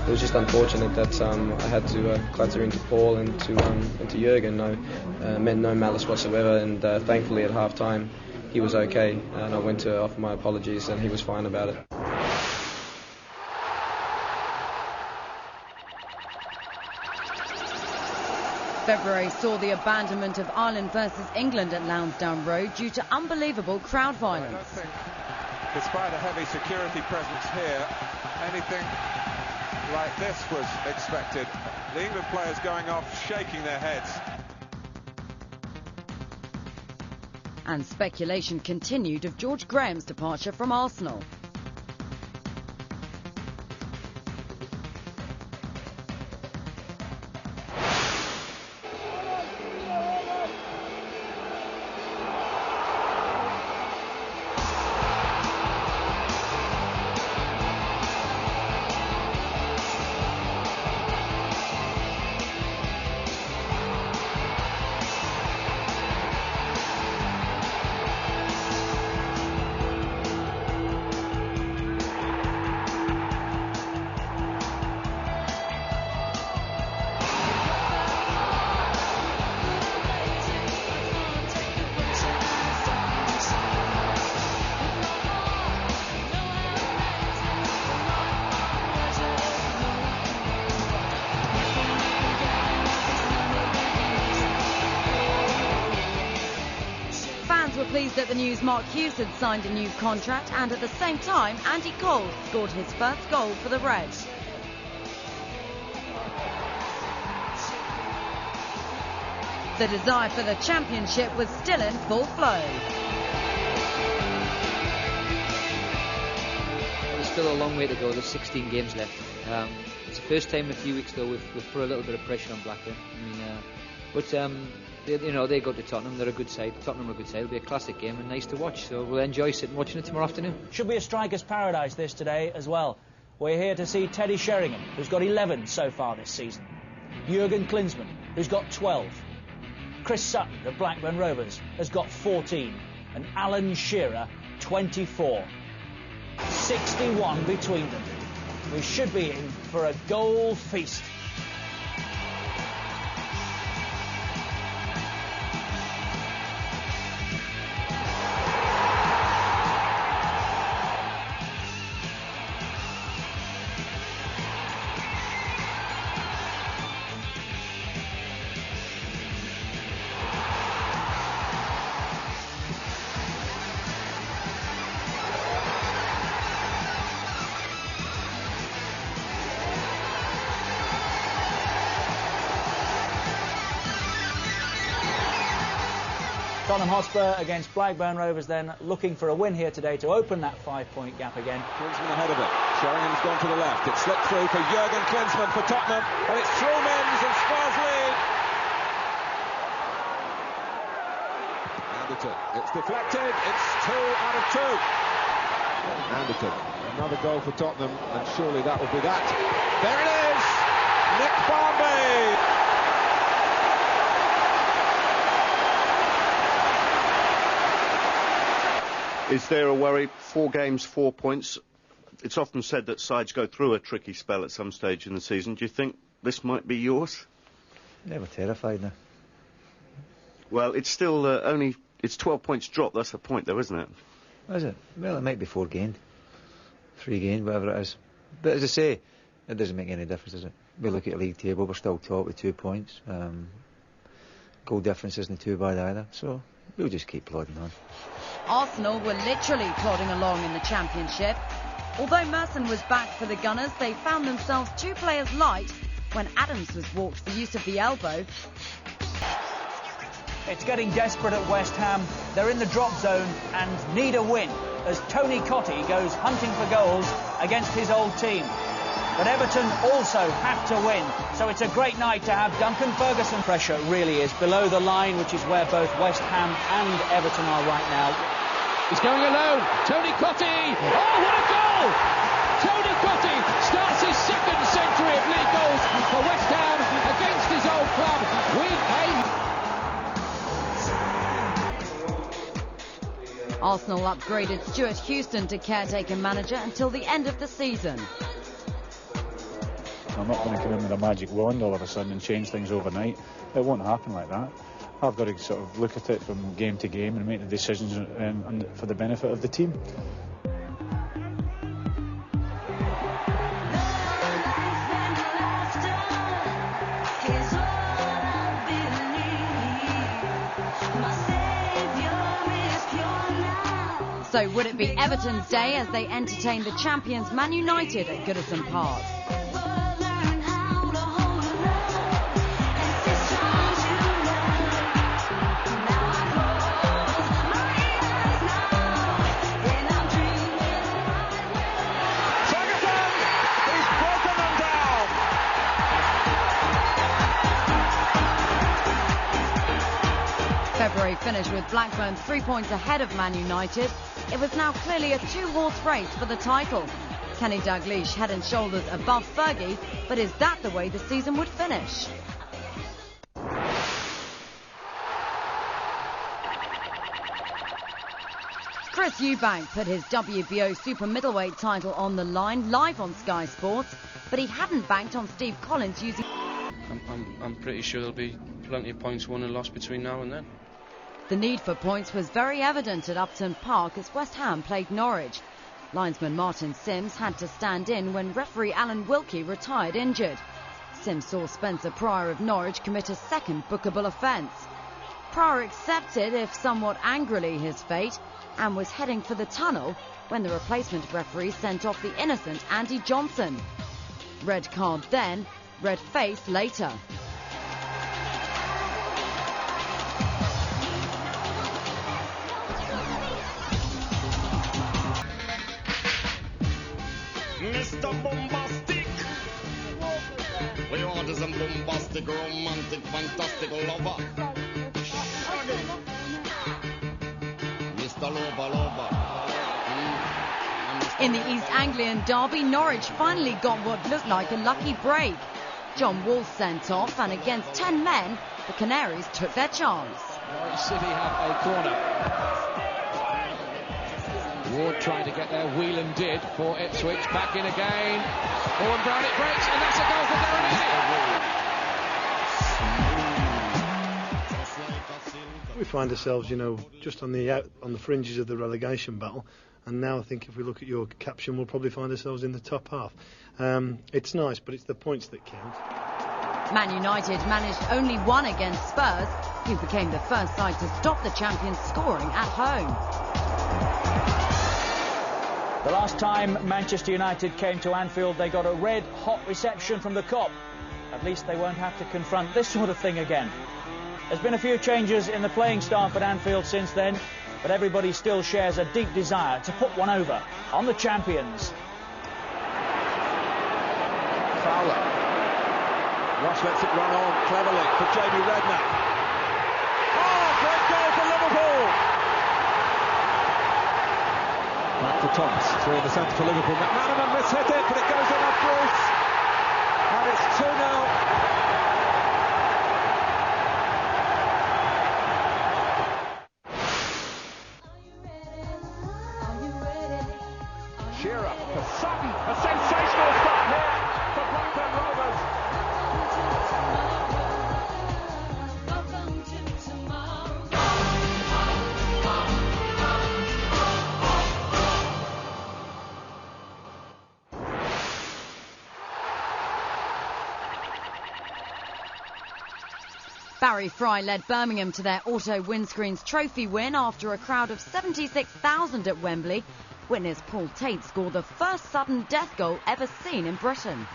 Speaker 7: It was just unfortunate that I had to clatter into Paul and to Jurgen. Meant no malice whatsoever, and thankfully at half time he was okay, and I went to offer my apologies and he was fine about it.
Speaker 2: February saw the abandonment of Ireland versus England at Lansdowne Road due to unbelievable crowd violence.
Speaker 1: I don't think, despite a heavy security presence here, anything like this was expected. The England players going off, shaking their heads.
Speaker 2: And speculation continued of George Graham's departure from Arsenal. Pleased at the news Mark Hughes had signed a new contract, and at the same time Andy Cole scored his first goal for the Reds. The desire for the championship was still in full flow.
Speaker 8: There's still a long way to go. There's 16 games left. It's the first time in a few weeks though we've put a little bit of pressure on Blackburn. They go to Tottenham. They're a good side. Tottenham are a good side. It'll be a classic game and nice to watch. So we'll enjoy sitting watching it tomorrow afternoon.
Speaker 10: Should be a striker's paradise this today as well. We're here to see Teddy Sheringham, who's got 11 so far this season. Jurgen Klinsmann, who's got 12. Chris Sutton of Blackburn Rovers has got 14. And Alan Shearer, 24. 61 between them. We should be in for a goal feast. Tottenham Hotspur against Blackburn Rovers then, looking for a win here today to open that 5-point gap again.
Speaker 1: Klinsmann ahead of it. Sheringham's gone to the left. It's slipped through for Jurgen Klinsmann for Tottenham, and it's through Mims and Spurs lead. Anderton. It's deflected. It's 2 out of 2. Anderton. Another goal for Tottenham, and surely that will be that. There it is. Nick Barmby.
Speaker 25: Is there a worry? 4 games, 4 points. It's often said that sides go through a tricky spell at some stage in the season. Do you think this might be yours?
Speaker 13: Yeah, we're terrified now.
Speaker 25: Well, it's still it's 12 points drop. That's a point, though, isn't it?
Speaker 13: Is it? Well, it might be 4 gained. 3 gained, whatever it is. But as I say, it doesn't make any difference, does it? We look at the league table, we're still top with 2 points. Goal difference isn't too bad either, so we'll just keep plodding on.
Speaker 2: Arsenal were literally plodding along in the Championship. Although Merson was back for the Gunners, they found themselves 2 players light when Adams was walked for use of the elbow.
Speaker 10: It's getting desperate at West Ham. They're in the drop zone and need a win as Tony Cottee goes hunting for goals against his old team. But Everton also have to win, so it's a great night to have Duncan Ferguson. Pressure really is below the line, which is where both West Ham and Everton are right now.
Speaker 11: He's going alone. Tony Cottee. Oh, what a goal! Tony Cottee starts his 2nd century of league goals for West Ham against his old club.
Speaker 2: Arsenal upgraded Stuart Houston to caretaker manager until the end of the season.
Speaker 14: I'm not going to come in with a magic wand all of a sudden and change things overnight. It won't happen like that. I've got to sort of look at it from game to game and make the decisions for the benefit of the team.
Speaker 2: So would it be Everton's day as they entertain the champions Man United at Goodison Park? February finished with Blackburn 3 points ahead of Man United. It was now clearly a 2-horse race for the title. Kenny Dalglish head and shoulders above Fergie, but is that the way the season would finish? Chris Eubank put his WBO super middleweight title on the line live on Sky Sports, but he hadn't banked on Steve Collins using...
Speaker 18: I'm pretty sure there'll be plenty of points won and lost between now and then.
Speaker 2: The need for points was very evident at Upton Park as West Ham played Norwich. Linesman Martin Sims had to stand in when referee Alan Wilkie retired injured. Sims saw Spencer Pryor of Norwich commit a 2nd bookable offence. Pryor accepted, if somewhat angrily, his fate and was heading for the tunnel when the replacement referee sent off the innocent Andy Johnson. Red card then, red face later.
Speaker 15: Mr. Bombastic. We want some bombastic, romantic, fantastic lover. Mr. Lover.
Speaker 2: In the East Anglian derby, Norwich finally got what looked like a lucky break. John Wall sent off, and against 10 men, the Canaries took their chance.
Speaker 11: Norwich City have a corner. Ward trying to get there, Whelan did for Ipswich, back in again. Owen Brown, it breaks, and that's a goal for Darren.
Speaker 16: We find ourselves, just on the fringes of the relegation battle, and now I think if we look at your caption, we'll probably find ourselves in the top half. It's nice, but it's the points that count.
Speaker 2: Man United managed only 1 against Spurs, who became the first side to stop the champions scoring at home.
Speaker 10: The last time Manchester United came to Anfield, they got a red-hot reception from the Kop. At least they won't have to confront this sort of thing again. There's been a few changes in the playing staff at Anfield since then, but everybody still shares a deep desire to put one over on the champions.
Speaker 1: Fowler. Ross lets it run on cleverly for Jamie Redknapp. Oh, great goal for Liverpool! Back to Thomas, through in the centre for Liverpool. McManaman mishit it, but it goes in off Bruce. And it's 2-0. Shearer for Sutton, a sensational start here for Blackburn Rovers.
Speaker 2: Barry Fry led Birmingham to their Auto Windscreens trophy win after a crowd of 76,000 at Wembley. Witness Paul Tate score the first sudden death goal ever seen in Britain.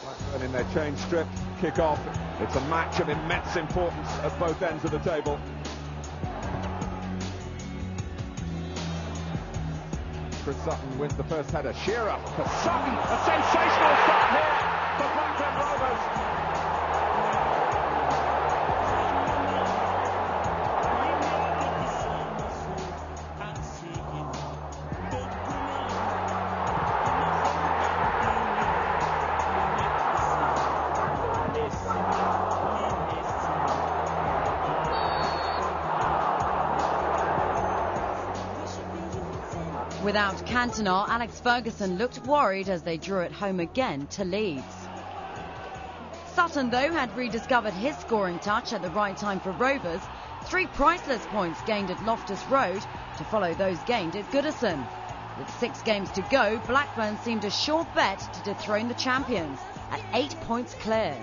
Speaker 22: Blackburn in their change strip, kick off. It's a match of immense importance at both ends of the table. Chris Sutton wins the first header. Shearer for Sutton, a sensational start here for Blackburn Rovers.
Speaker 2: Without Cantona, Alex Ferguson looked worried as they drew it home again to Leeds. Sutton, though, had rediscovered his scoring touch at the right time for Rovers. 3 priceless points gained at Loftus Road to follow those gained at Goodison. With 6 games to go, Blackburn seemed a sure bet to dethrone the champions at 8 points clear.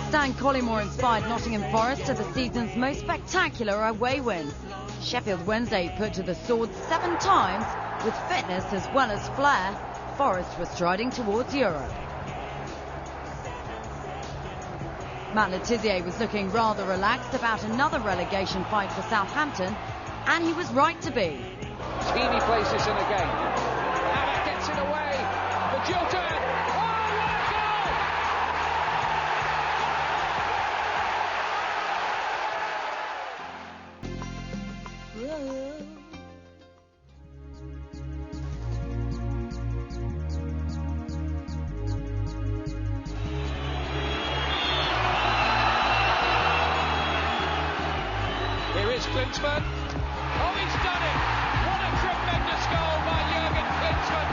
Speaker 2: Stan Collymore inspired Nottingham Forest to the season's most spectacular away win. Sheffield Wednesday put to the sword 7 times. With fitness as well as flair, Forest was striding towards Europe. Matt Le Tissier was looking rather relaxed about another relegation fight for Southampton, and he was right to be.
Speaker 11: Teeny plays this in again. Abbott gets it away. The dual turn. Here is Klinsmann. Oh, he's done it! What a tremendous goal by Jurgen Klinsmann!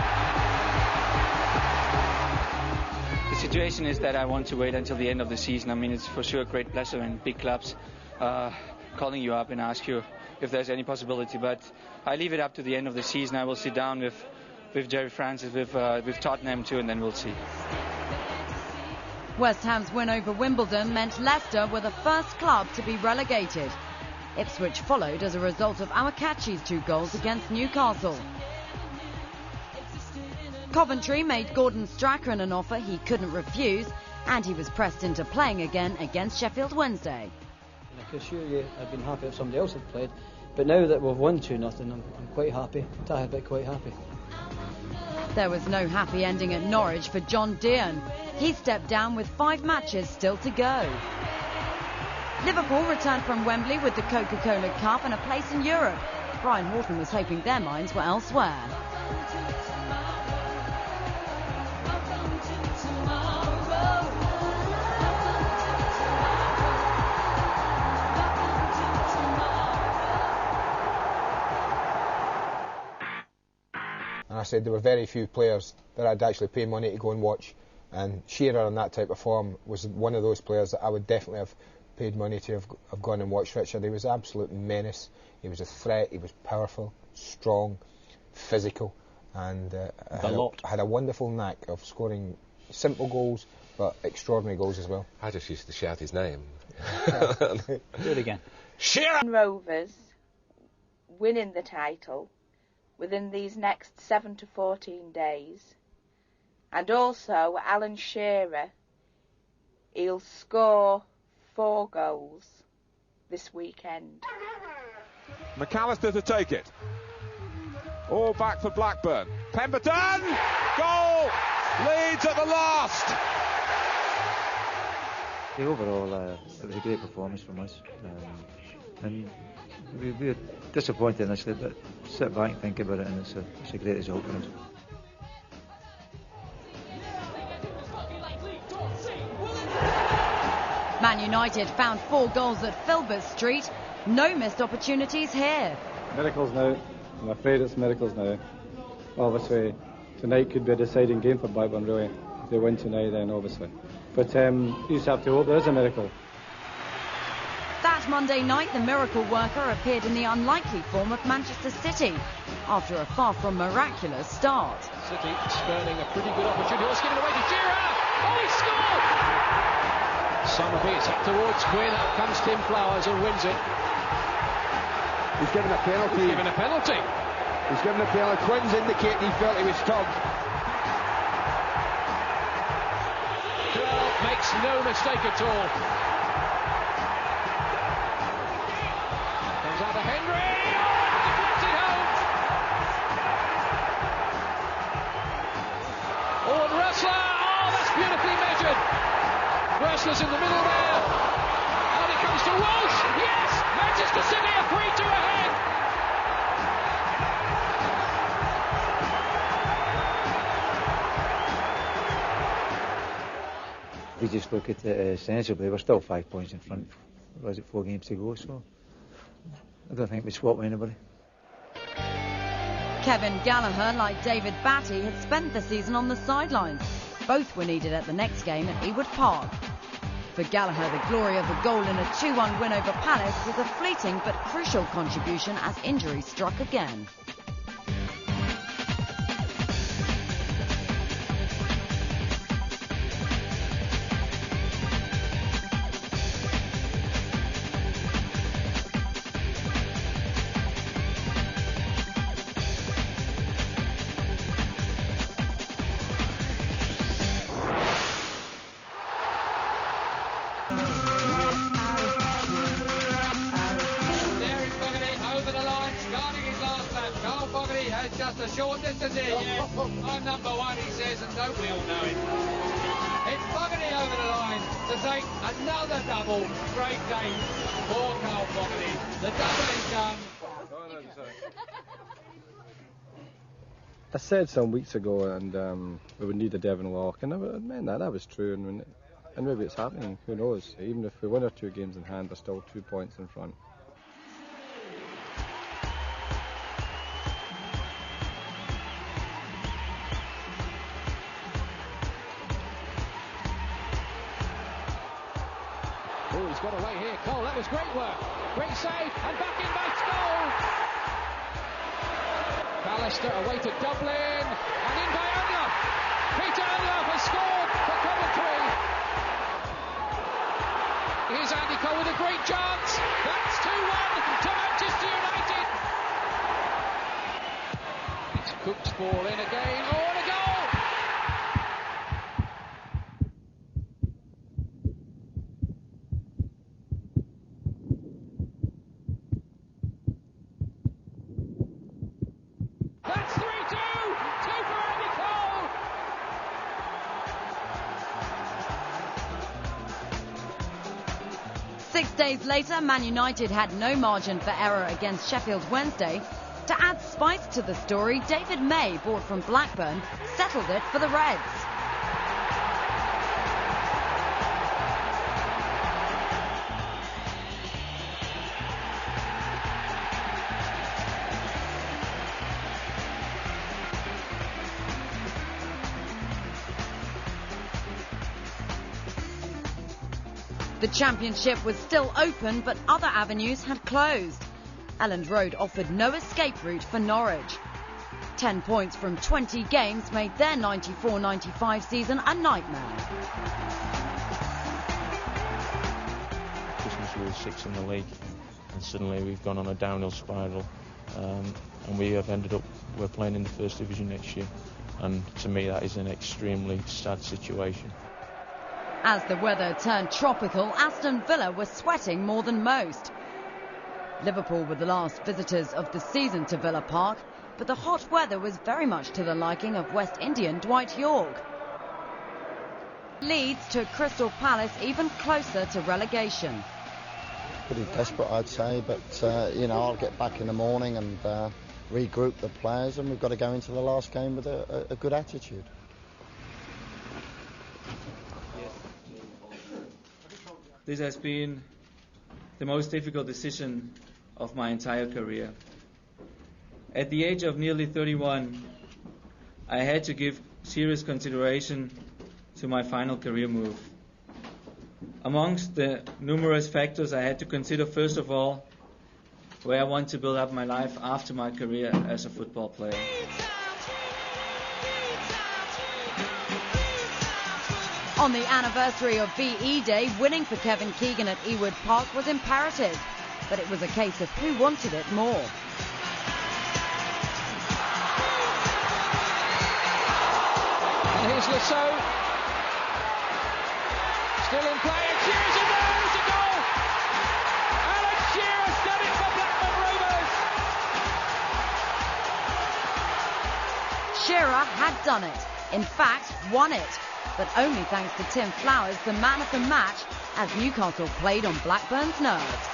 Speaker 3: The situation is that I want to wait until the end of the season. I mean, it's for sure a great pleasure in big clubs calling you up and ask you if there's any possibility. But I leave it up to the end of the season. I will sit down with Jerry Francis, with Tottenham too, and then we'll see.
Speaker 2: West Ham's win over Wimbledon meant Leicester were the first club to be relegated. Ipswich followed as a result of Awakachi's 2 goals against Newcastle. Coventry made Gordon Strachan an offer he couldn't refuse, and he was pressed into playing again against Sheffield Wednesday.
Speaker 12: I can assure you I've been happy if somebody else had played, but now that we've won 2-0, I'm quite happy, quite happy.
Speaker 2: There was no happy ending at Norwich for John Deehan. He stepped down with 5 matches still to go. Liverpool returned from Wembley with the Coca-Cola Cup and a place in Europe. Brian Horton was hoping their minds were elsewhere.
Speaker 17: And I said there were very few players that I'd actually pay money to go and watch, and Shearer in that type of form was one of those players that I would definitely have paid money to have gone and watched. Richard, he was an absolute menace. He was a threat. He was powerful, strong, physical, and had a wonderful knack of scoring simple goals but extraordinary goals as well.
Speaker 21: I just used to shout his name.
Speaker 10: Do it again.
Speaker 21: Shearer!
Speaker 23: Rovers winning the title within these next 7 to 14 days, and also Alan Shearer, he'll score 4 goals this weekend.
Speaker 1: McAllister to take it. All back for Blackburn. Pemberton! Goal! Leeds at the last!
Speaker 13: Overall, it was a great performance from us. And we were disappointed initially, but sit back and think about it, and it's a great result for us.
Speaker 2: Man United found 4 goals at Filbert Street. No missed opportunities here.
Speaker 4: Miracles now. I'm afraid it's miracles now. Obviously, tonight could be a deciding game for Blackburn, really. If they win tonight, then obviously. But you just have to hope there is a miracle.
Speaker 2: That Monday night, the miracle worker appeared in the unlikely form of Manchester City after a far from miraculous start.
Speaker 11: City spurning a pretty good opportunity. It's given away to Shearer. Oh, he scored! Summerby, it's up towards Quinn. Up comes Tim Flowers and wins it.
Speaker 5: He's given a penalty.
Speaker 11: He's given a penalty.
Speaker 5: He's given a penalty. Quinn's indicating he felt he was tugged.
Speaker 11: Clough makes no mistake at all. Comes out to Henry. Oh, deflected home. Oh, and Ressler. Oh, that's beautifully measured. Ressler's in the middle there. And it comes to Walsh. Yes! Manchester City are 3-2 ahead.
Speaker 13: We just look at it sensibly. We're still 5 points in front. Was it 4 games to go? So I don't think we swap with anybody.
Speaker 2: Kevin Gallagher, like David Batty, had spent the season on the sidelines. Both were needed at the next game at Ewood Park. For Gallagher, the glory of the goal in a 2-1 win over Palace was a fleeting but crucial contribution as injury struck again.
Speaker 11: I'm number 1, he says, and don't we all know it? It's Fogarty over the line to take another double. Great day for Carl Fogarty. The double is done.
Speaker 4: I said some weeks ago, and we would need a Devon Lock, and I meant that was true, and maybe it's happening. Who knows? Even if we win our 2 games in hand, we're still 2 points in front.
Speaker 11: Got away here, Cole, that was great work. Great save, and back in by Scot. Ballister away to Dublin, and in by Unlough. Peter Unlough has scored for Coventry. Here's Andy Cole with a great chance. That's 2-1 to Manchester United. It's Cook's ball in again. Oh, and a goal! That's 3-2! 2 for Andy Cole!
Speaker 2: Six days later, Man United had no margin for error against Sheffield Wednesday. To add spice to the story, David May, bought from Blackburn, settled it for the Reds. The championship was still open, but other avenues had closed. Elland Road offered no escape route for Norwich. 10 points from 20 games made their 94-95 season a nightmare.
Speaker 19: Christmas we were 6th in the league, and suddenly we've gone on a downhill spiral, and we have ended up, we're playing in the First Division next year, and to me that is an extremely sad situation.
Speaker 2: As the weather turned tropical, Aston Villa were sweating more than most. Liverpool were the last visitors of the season to Villa Park, but the hot weather was very much to the liking of West Indian Dwight York. Leeds took Crystal Palace even closer to relegation.
Speaker 6: Pretty desperate, I'd say, but you know, I'll get back in the morning and regroup the players, and we've got to go into the last game with a good attitude.
Speaker 3: This has been the most difficult decision of my entire career. At the age of nearly 31, I had to give serious consideration to my final career move. Amongst the numerous factors, I had to consider, first of all, where I want to build up my life after my career as a football player.
Speaker 2: On the anniversary of VE Day, winning for Kevin Keegan at Ewood Park was imperative, but it was a case of who wanted it more.
Speaker 11: And here's Lasso. Still in play, and Shearer's in there, it's a goal! Alex Shearer's done it for Blackburn Rovers!
Speaker 2: Shearer had done it, in fact won it, but only thanks to Tim Flowers, the man of the match, as Newcastle played on Blackburn's nerves.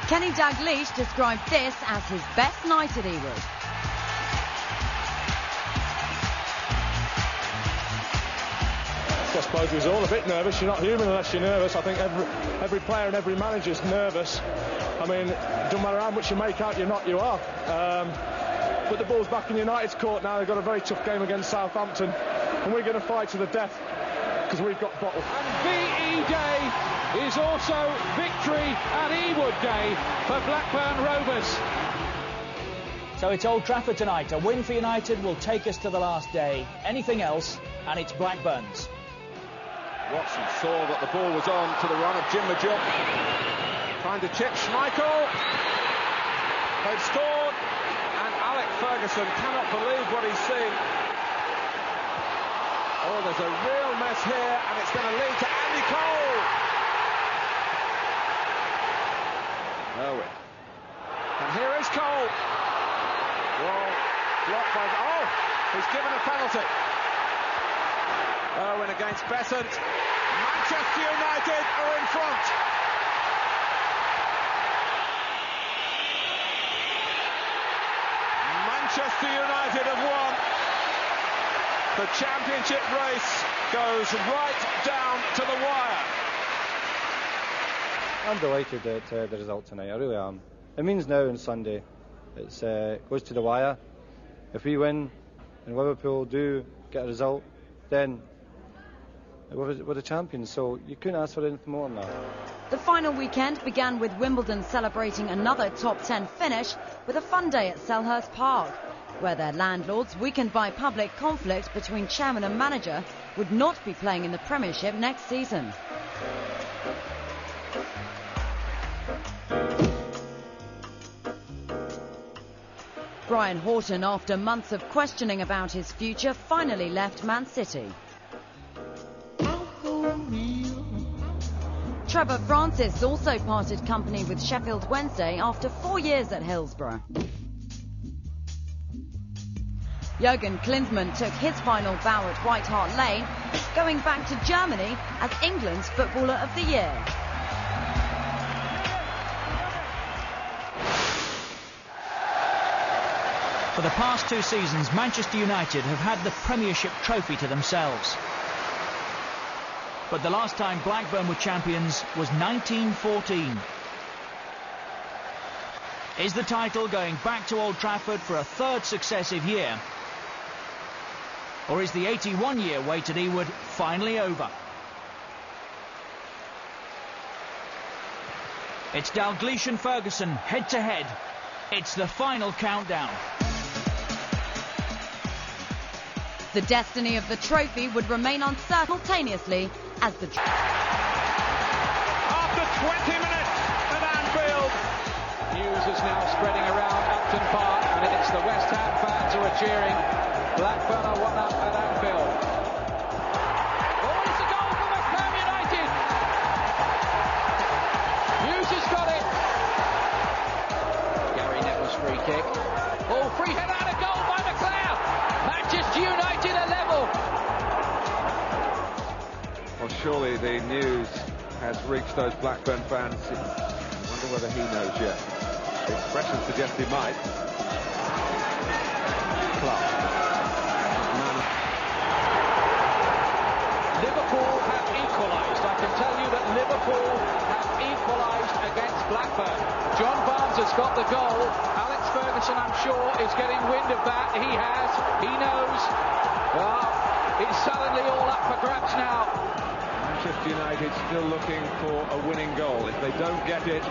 Speaker 2: Kenny Dalglish described this as his best night at Ewood.
Speaker 7: I suppose he was all a bit nervous. You're not human unless you're nervous. I think every player and every manager's nervous. I mean, it doesn't matter how much you make out, you're not, you are. But the ball's back in United's court now. They've got a very tough game against Southampton, and we're going to fight to the death because we've got bottle.
Speaker 11: And VE Day is also victory at Ewood Day for Blackburn Rovers.
Speaker 10: So it's Old Trafford tonight. A win for United will take us to the last day. Anything else, and it's Blackburn's.
Speaker 22: Watson saw that the ball was on to the run of Jim Majuk. Trying to chip Schmeichel. They've scored, and Alec Ferguson cannot believe what he's seen. Oh, there's a real mess here, and it's going to lead to Andy Cole. Owen. And here is Cole. Well, blocked by... Oh, he's given a penalty. Owen against Besant. Manchester United are in front. Manchester United have won. The championship race goes right down to the wire.
Speaker 4: I'm delighted at the result tonight, I really am. It means now on Sunday, it goes to the wire. If we win and Liverpool do get a result, then we're the champions, so you couldn't ask for anything more than that.
Speaker 2: The final weekend began with Wimbledon celebrating another top 10 finish with a fun day at Selhurst Park, where their landlords, weakened by public conflict between chairman and manager, would not be playing in the Premiership next season. Brian Horton, after months of questioning about his future, finally left Man City. Trevor Francis also parted company with Sheffield Wednesday after 4 years at Hillsborough. Jurgen Klinsmann took his final bow at White Hart Lane, going back to Germany as England's Footballer of the Year.
Speaker 10: For the past 2 seasons, Manchester United have had the Premiership trophy to themselves. But the last time Blackburn were champions was 1914. Is the title going back to Old Trafford for a 3rd successive year? Or is the 81-year wait at Ewood finally over? It's Dalglish and Ferguson head-to-head. It's the final countdown.
Speaker 2: The destiny of the trophy would remain uncertain simultaneously as the...
Speaker 22: After 20 minutes at Anfield.
Speaker 11: News is now spreading around Upton Park, and it's the West Ham cheering. Blackburn are one up at Anfield. Oh, it's a goal for Man Utd. Hughes has got it. Gary Neville's free kick. Oh, free header and a goal by McLeod. Manchester United are level.
Speaker 22: Well, surely the news has reached those Blackburn fans. I wonder whether he knows yet. The expression suggests he might. Clough.
Speaker 11: Liverpool have equalised. I can tell you that Liverpool have equalised against Blackburn. John Barnes has got the goal. Alex Ferguson, I'm sure, is getting wind of that. He has. He knows. Well, it's suddenly all up for grabs now.
Speaker 22: Manchester United still looking for a winning goal. If they don't get it,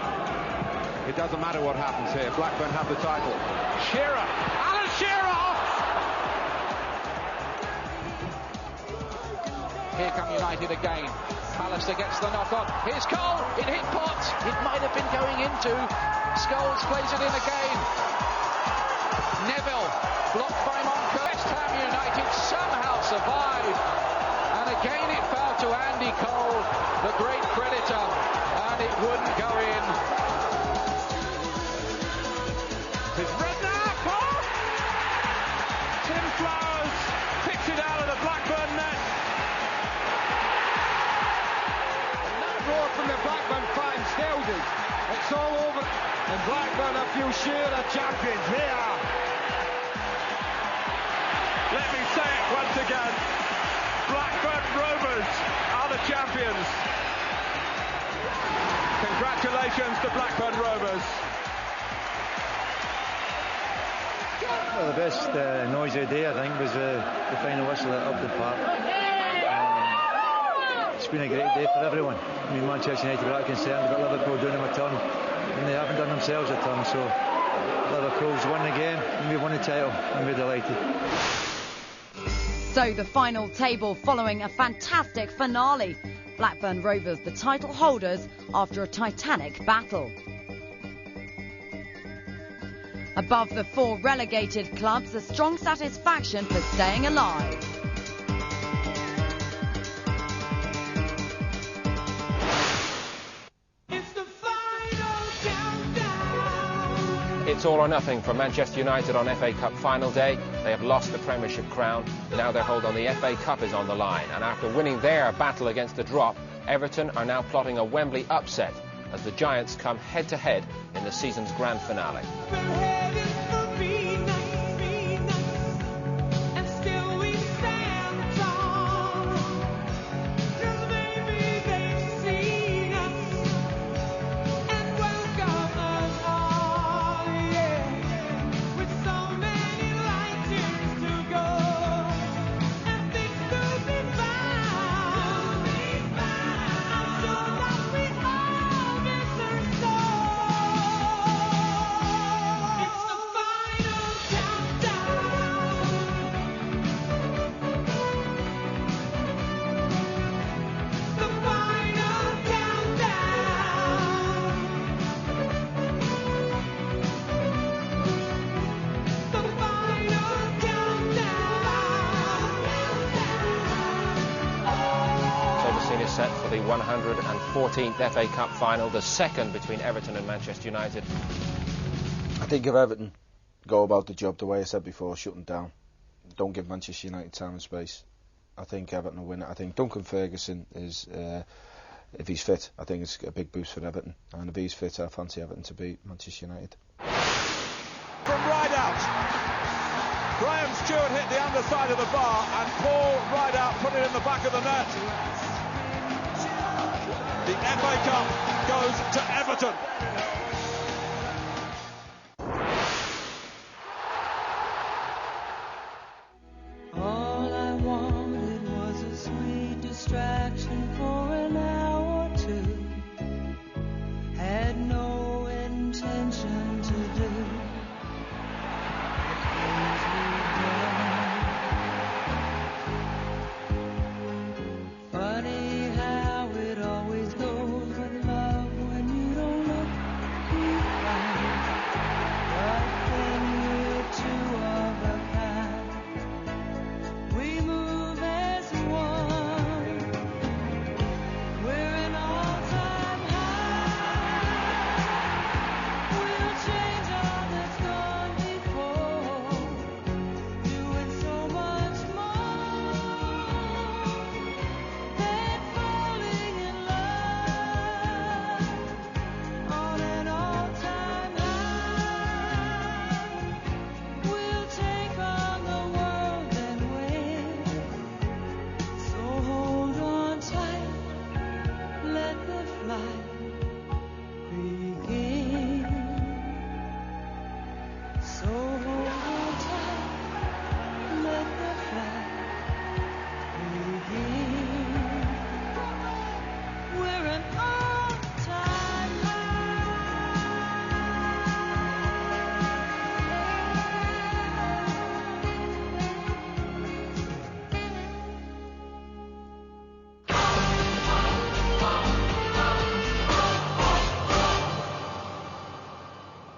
Speaker 22: it doesn't matter what happens here. Blackburn have the title.
Speaker 11: Shearer. Alan Shearer! Here come United again. Pallister gets the knock on. Here's Cole. It hit Potts. It might have been going into. Scholes plays it in again. Neville blocked by Monk. West Ham United somehow survived. And again it fell to Andy Cole, the great creditor, and it wouldn't go in.
Speaker 1: It's Redknapp. Oh! Tim Flowers picks it out of the Blackburn net.
Speaker 5: Roar from the Blackburn fans, Skelders. It's all over. And Blackburn are few Shearer champions. They are.
Speaker 1: Let me say it once again. Blackburn Rovers are the champions. Congratulations to Blackburn Rovers.
Speaker 8: Well, the best noise of the day, I think, was the final whistle at Upton Park. It's been a great day for everyone. I mean, Manchester United are concerned about Liverpool doing them a turn, and they haven't done themselves a turn, so Liverpool's won the game, and we've won the title, and we're delighted.
Speaker 2: So the final table following a fantastic finale. Blackburn Rovers the title holders after a titanic battle. Above the four relegated clubs, a strong satisfaction for staying alive.
Speaker 9: It's all or nothing for Manchester United on FA Cup final day. They have lost the Premiership crown. Now their hold on the FA Cup is on the line. And after winning their battle against the drop, Everton are now plotting a Wembley upset as the Giants come head-to-head in the season's grand finale. Set for the 114th FA Cup final, the second between Everton and Manchester United.
Speaker 20: I think if Everton go about the job the way I said before, shutting down, don't give Manchester United time and space, I think Everton will win it. I think Duncan Ferguson is, if he's fit, I think it's a big boost for Everton, and if he's fit, I fancy Everton to beat Manchester United.
Speaker 1: From Rideout, Graham Stewart hit the underside of the bar, and Paul Rideout put it in the back of the net. The FA Cup goes to Everton.